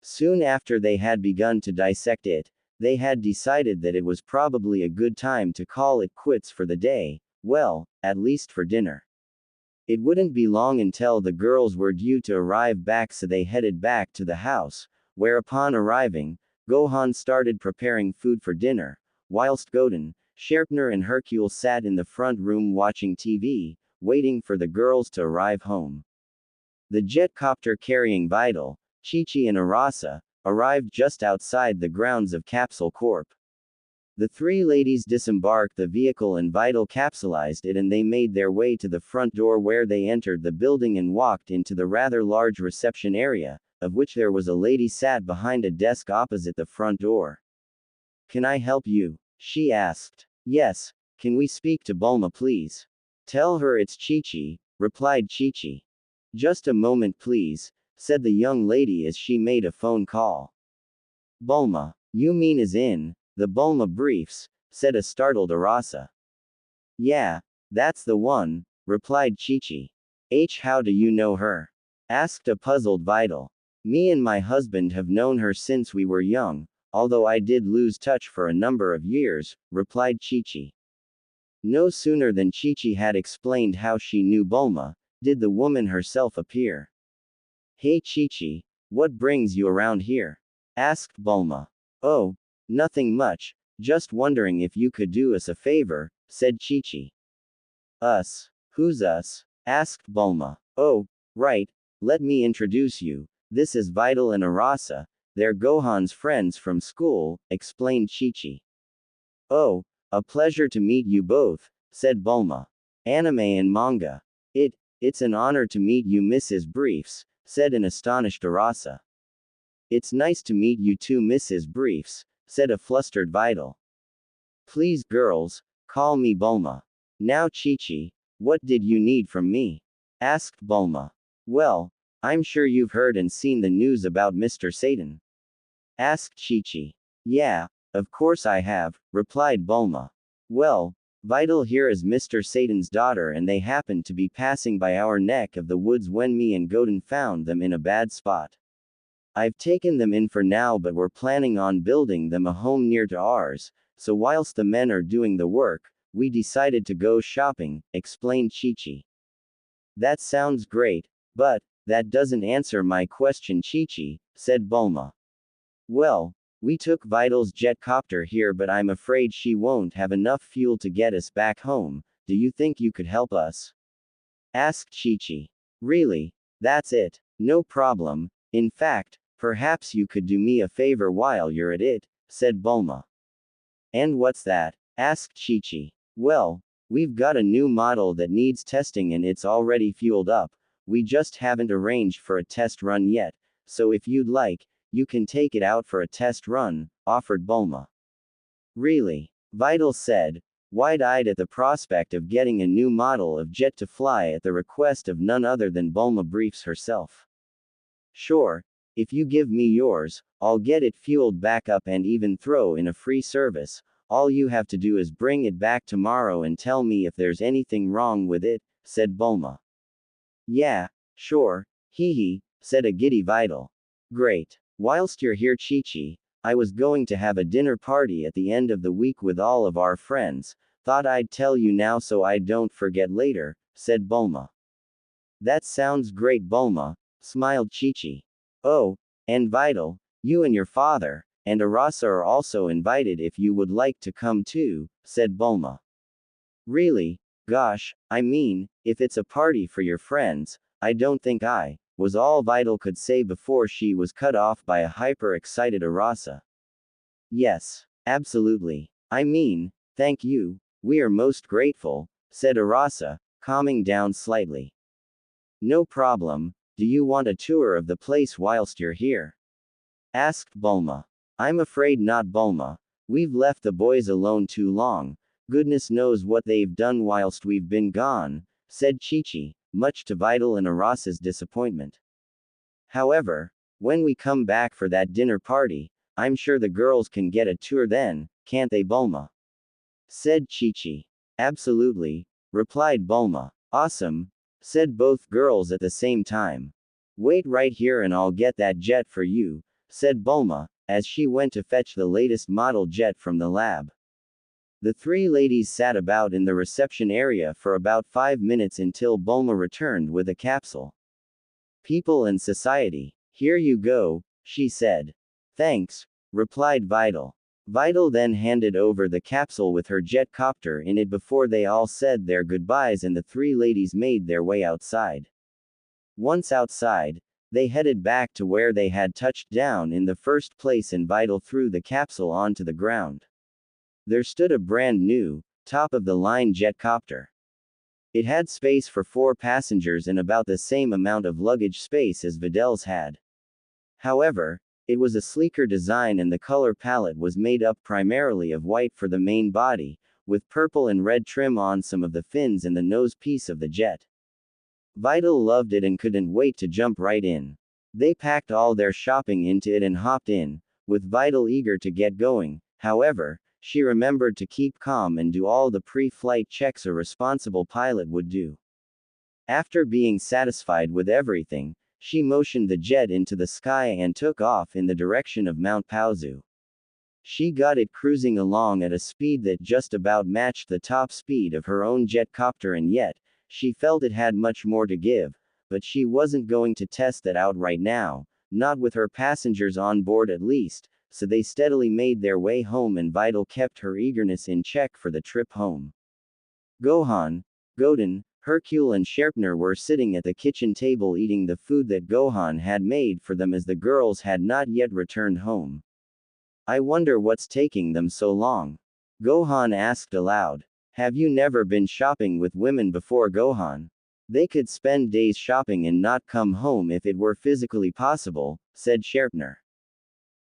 Speaker 1: Soon after they had begun to dissect it, they had decided that it was probably a good time to call it quits for the day, well, at least for dinner. It wouldn't be long until the girls were due to arrive back, so they headed back to the house, where upon arriving, Gohan started preparing food for dinner, whilst Godin, Scherpner and Hercule sat in the front room watching TV, waiting for the girls to arrive home. The jet copter carrying Videl, Chi-Chi and Arasa, arrived just outside the grounds of Capsule Corp. The three ladies disembarked the vehicle and Videl capsulized it, and they made their way to the front door, where they entered the building and walked into the rather large reception area, of which there was a lady sat behind a desk opposite the front door. "Can I help you?" she asked. "Yes, can we speak to Bulma please?" "Tell her it's Chi-Chi," replied Chi-Chi. "Just a moment please," said the young lady as she made a phone call. "Bulma, you mean as in the Bulma briefs," said a startled Arasa. "Yeah, that's the one," replied Chi-Chi. "How do you know her?" asked a puzzled Videl. "Me and my husband have known her since we were young, although I did lose touch for a number of years," replied Chi-Chi. No sooner than Chi-Chi had explained how she knew Bulma, did the woman herself appear. "Hey Chi-Chi, what brings you around here?" asked Bulma. "Oh, nothing much, just wondering if you could do us a favor," said Chi-Chi. "Us? Who's us?" asked Bulma. "Oh, right, let me introduce you. This is Videl and Arasa, they're Gohan's friends from school," explained Chi-Chi. "Oh, a pleasure to meet you both," said Bulma. "Anime and manga. It's an honor to meet you, Mrs. Briefs," said an astonished Arasa. "It's nice to meet you too, Mrs. Briefs," said a flustered Videl. "Please girls, call me Bulma." "Now Chi-Chi, what did you need from me?" asked Bulma. "Well, I'm sure you've heard and seen the news about Mr. Satan," asked Chi-Chi. "Yeah, of course I have," replied Bulma. "Well, Videl here is Mr. Satan's daughter, and they happened to be passing by our neck of the woods when me and Godin found them in a bad spot. I've taken them in for now, but we're planning on building them a home near to ours, so whilst the men are doing the work, we decided to go shopping," explained Chi-Chi. "That sounds great, but that doesn't answer my question, Chi-Chi," said Bulma. "Well, we took Videl's jet copter here, but I'm afraid she won't have enough fuel to get us back home. Do you think you could help us?" asked Chi-Chi. "Really? That's it. No problem. In fact, perhaps you could do me a favor while you're at it," said Bulma. "And what's that?" asked Chi-Chi. "Well, we've got a new model that needs testing and it's already fueled up. We just haven't arranged for a test run yet, so if you'd like, you can take it out for a test run," offered Bulma. "Really?" Videl said, wide-eyed at the prospect of getting a new model of jet to fly at the request of none other than Bulma Briefs herself. "Sure, if you give me yours, I'll get it fueled back up and even throw in a free service. All you have to do is bring it back tomorrow and tell me if there's anything wrong with it," said Bulma. "Yeah, sure, hee, said a giddy Videl. "Great. Whilst you're here, Chi-Chi, I was going to have a dinner party at the end of the week with all of our friends. Thought I'd tell you now so I don't forget later," said Bulma. "That sounds great, Bulma," smiled Chi-Chi. "Oh, and Videl, you and your father, and Arasa are also invited if you would like to come too," said Bulma. Really? Gosh, I mean, if it's a party for your friends, I don't think was all Videl could say before she was cut off by a hyper-excited Arasa. Yes, absolutely. I mean, thank you, we are most grateful, said Arasa, calming down slightly. No problem, do you want a tour of the place whilst you're here? Asked Bulma. I'm afraid not, Bulma. We've left the boys alone too long. Goodness knows what they've done whilst we've been gone, said Chi-Chi, much to Videl and Arasa's disappointment. However, when we come back for that dinner party, I'm sure the girls can get a tour then, can't they, Bulma? Said Chi-Chi. Absolutely, replied Bulma. Awesome, said both girls at the same time. Wait right here and I'll get that jet for you, said Bulma, as she went to fetch the latest model jet from the lab. The three ladies sat about in the reception area for about 5 minutes until Bulma returned with a capsule. People and society. Here you go, she said. Thanks, replied Videl. Videl then handed over the capsule with her jet copter in it before they all said their goodbyes and the three ladies made their way outside. Once outside, they headed back to where they had touched down in the first place and Videl threw the capsule onto the ground. There stood a brand new, top-of-the-line jet copter. It had space for 4 passengers and about the same amount of luggage space as Videl's had. However, it was a sleeker design and the color palette was made up primarily of white for the main body, with purple and red trim on some of the fins and the nose piece of the jet. Videl loved it and couldn't wait to jump right in. They packed all their shopping into it and hopped in, with Videl eager to get going. However, she remembered to keep calm and do all the pre-flight checks a responsible pilot would do. After being satisfied with everything, she motioned the jet into the sky and took off in the direction of Mount Paozu. She got it cruising along at a speed that just about matched the top speed of her own jet copter, and yet, she felt it had much more to give, but she wasn't going to test that out right now, not with her passengers on board at least, so they steadily made their way home and Videl kept her eagerness in check for the trip home. Gohan, Goten, Hercule and Sherpner were sitting at the kitchen table eating the food that Gohan had made for them as the girls had not yet returned home. I wonder what's taking them so long? Gohan asked aloud. Have you never been shopping with women before, Gohan? They could spend days shopping and not come home if it were physically possible, said Sherpner.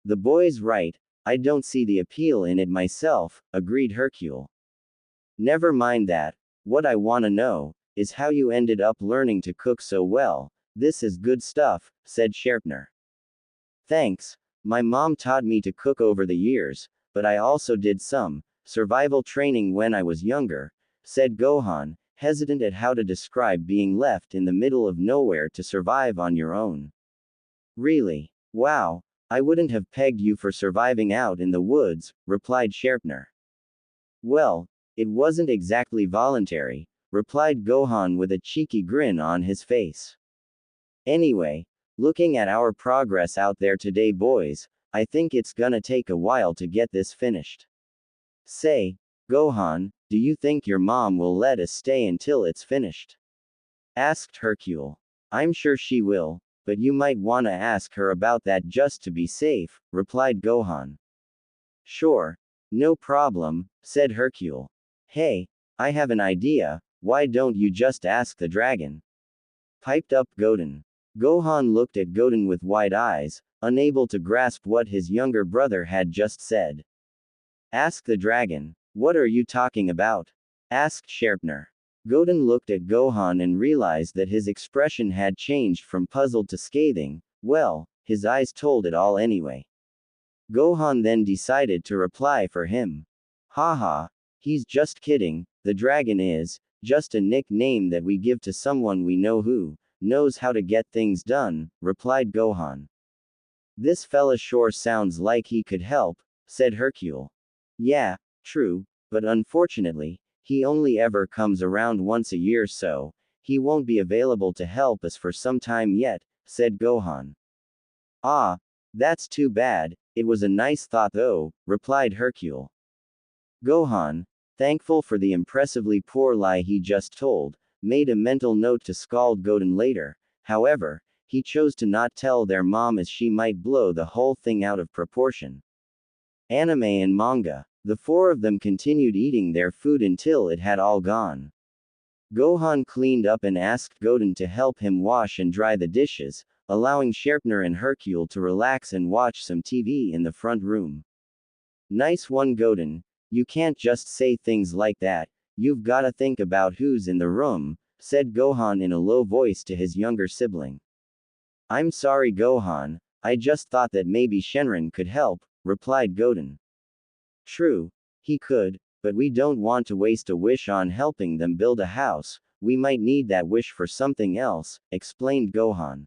Speaker 1: The boy's right, I don't see the appeal in it myself, agreed Hercule. Never mind that, what I wanna know is how you ended up learning to cook so well. This is good stuff, said Sherpner. Thanks, my mom taught me to cook over the years, but I also did some survival training when I was younger, said Gohan, hesitant at how to describe being left in the middle of nowhere to survive on your own. Really? Wow, I wouldn't have pegged you for surviving out in the woods, replied Sherpner. Well, it wasn't exactly voluntary, replied Gohan with a cheeky grin on his face. Anyway, looking at our progress out there today, boys, I think it's gonna take a while to get this finished. Say, Gohan, do you think your mom will let us stay until it's finished? Asked Hercule. I'm sure she will, but you might wanna ask her about that just to be safe, replied Gohan. Sure, no problem, said Hercule. Hey, I have an idea, why don't you just ask the dragon? Piped up Goten. Gohan looked at Goten with wide eyes, unable to grasp what his younger brother had just said. Ask the dragon, what are you talking about? Asked Sherpner. Goten looked at Gohan and realized that his expression had changed from puzzled to scathing. Well, his eyes told it all anyway. Gohan then decided to reply for him. Haha, he's just kidding, the dragon is just a nickname that we give to someone we know who knows how to get things done, replied Gohan. This fella sure sounds like he could help, said Hercule. Yeah, true, but unfortunately, he only ever comes around once a year, so he won't be available to help us for some time yet, said Gohan. Ah, that's too bad, it was a nice thought though, replied Hercule. Gohan, Thankful for the impressively poor lie he just told, made a mental note to scold Godin later. However, he chose to not tell their mom as she might blow the whole thing out of proportion. Anime and manga. The four of them continued eating their food until it had all gone. Gohan cleaned up and asked Godin to help him wash and dry the dishes, allowing Sherpner and Hercule to relax and watch some TV in the front room. Nice one, Godin. You can't just say things like that, you've gotta think about who's in the room, said Gohan in a low voice to his younger sibling. I'm sorry, Gohan, I just thought that maybe Shenron could help, replied Godin. True, he could, but we don't want to waste a wish on helping them build a house, we might need that wish for something else, explained Gohan.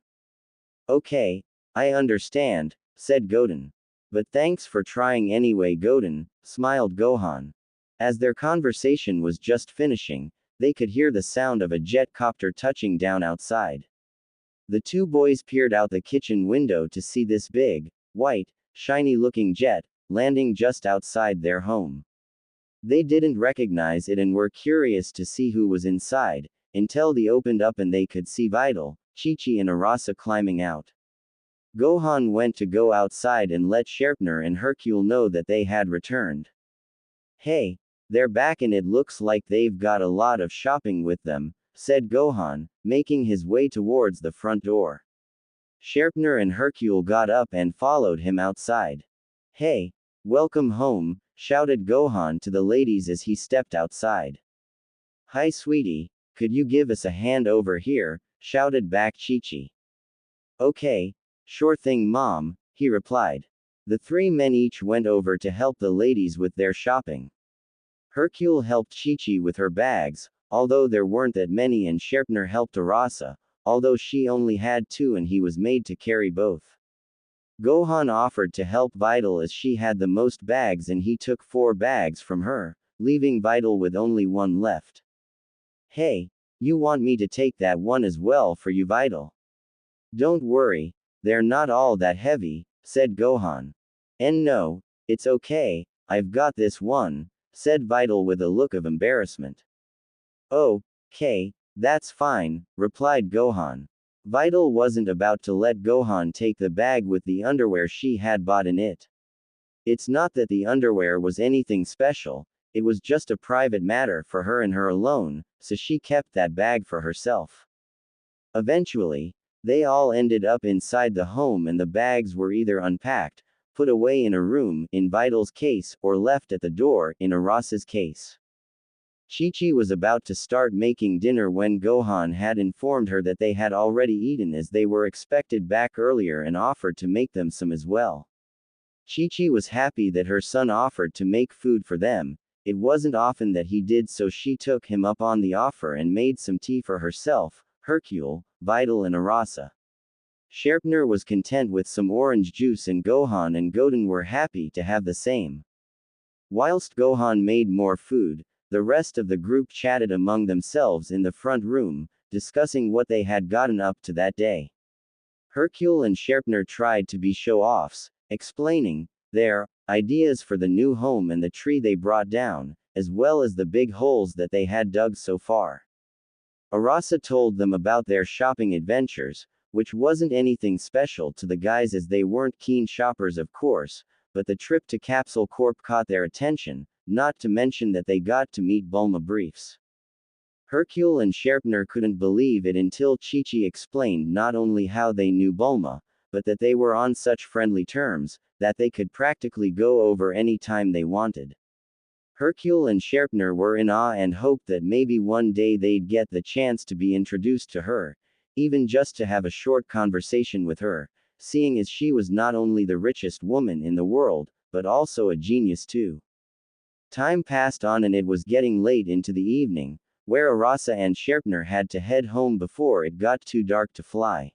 Speaker 1: Okay, I understand, said Godin. But thanks for trying anyway, Godin, smiled Gohan. As their conversation was just finishing, they could hear the sound of a jet copter touching down outside. The two boys peered out the kitchen window to see this big, white, shiny-looking jet, landing just outside their home. They didn't recognize it and were curious to see who was inside, until they opened up and they could see Videl, Chi-Chi and Arasa climbing out. Gohan went to go outside and let Sherpner and Hercule know that they had returned. Hey, they're back and it looks like they've got a lot of shopping with them, said Gohan, making his way towards the front door. Sherpner and Hercule got up and followed him outside. Hey, welcome home, shouted Gohan to the ladies as he stepped outside. Hi sweetie, could you give us a hand over here, shouted back Chi-Chi. Okay, sure thing mom, he replied. The three men each went over to help the ladies with their shopping. Hercule helped Chi-Chi with her bags, although there weren't that many, and Sherpner helped Arasa, although she only had 2 and he was made to carry both. Gohan offered to help Videl as she had the most bags and he took 4 bags from her, leaving Videl with only 1 left. Hey, you want me to take that one as well for you, Videl? Don't worry, they're not all that heavy, said Gohan. And no, it's okay, I've got this one, said Videl with a look of embarrassment. Oh, okay, that's fine, replied Gohan. Videl wasn't about to let Gohan take the bag with the underwear she had bought in it. It's not that the underwear was anything special, it was just a private matter for her and her alone, so she kept that bag for herself. Eventually, they all ended up inside the home and the bags were either unpacked, put away in a room, in Videl's case, or left at the door, in Arasa's case. Chi-Chi was about to start making dinner when Gohan had informed her that they had already eaten as they were expected back earlier and offered to make them some as well. Chi-Chi was happy that her son offered to make food for them. It wasn't often that he did, so she took him up on the offer and made some tea for herself, Hercule, Videl and Arasa. Sherpner was content with some orange juice and Gohan and Godin were happy to have the same. Whilst Gohan made more food, the rest of the group chatted among themselves in the front room, discussing what they had gotten up to that day. Hercule and Sherpner tried to be show-offs, explaining their ideas for the new home and the tree they brought down, as well as the big holes that they had dug so far. Arasa told them about their shopping adventures, which wasn't anything special to the guys as they weren't keen shoppers of course, but the trip to Capsule Corp caught their attention, not to mention that they got to meet Bulma briefs. Hercule and Sherpner couldn't believe it until Chi-Chi explained not only how they knew Bulma, but that they were on such friendly terms, that they could practically go over any time they wanted. Hercule and Sherpner were in awe and hoped that maybe one day they'd get the chance to be introduced to her, even just to have a short conversation with her, seeing as she was not only the richest woman in the world, but also a genius too. Time passed on and it was getting late into the evening, where Arasa and Sherpner had to head home before it got too dark to fly.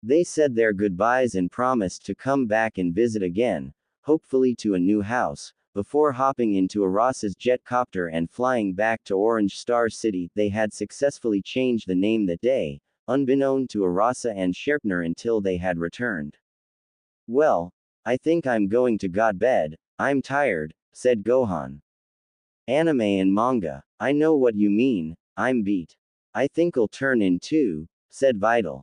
Speaker 1: They said their goodbyes and promised to come back and visit again, hopefully to a new house, before hopping into Arasa's jet copter and flying back to Orange Star City. They had successfully changed the name that day, unbeknown to Arasa and Sherpner until they had returned. Well, I think I'm going to go to bed, I'm tired, said Gohan. Anime and manga. I know what you mean, I'm beat. I think'll turn in too, said Videl.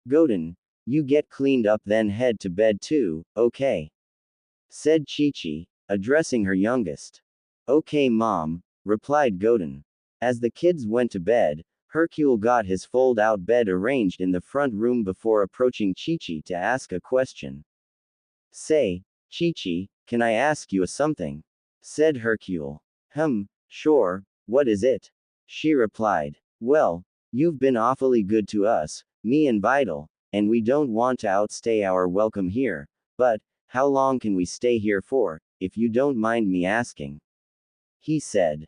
Speaker 1: Godin, you get cleaned up then head to bed too, okay? Said Chi-Chi, addressing her youngest. Okay mom, replied Godin. As the kids went to bed, Hercule got his fold-out bed arranged in the front room before approaching Chi-Chi to ask a question. Say, Chi-Chi, can I ask you a something? Said Hercule. Sure, what is it? She replied. Well, you've been awfully good to us, me and Videl, and we don't want to outstay our welcome here, but, how long can we stay here for, if you don't mind me asking? He said.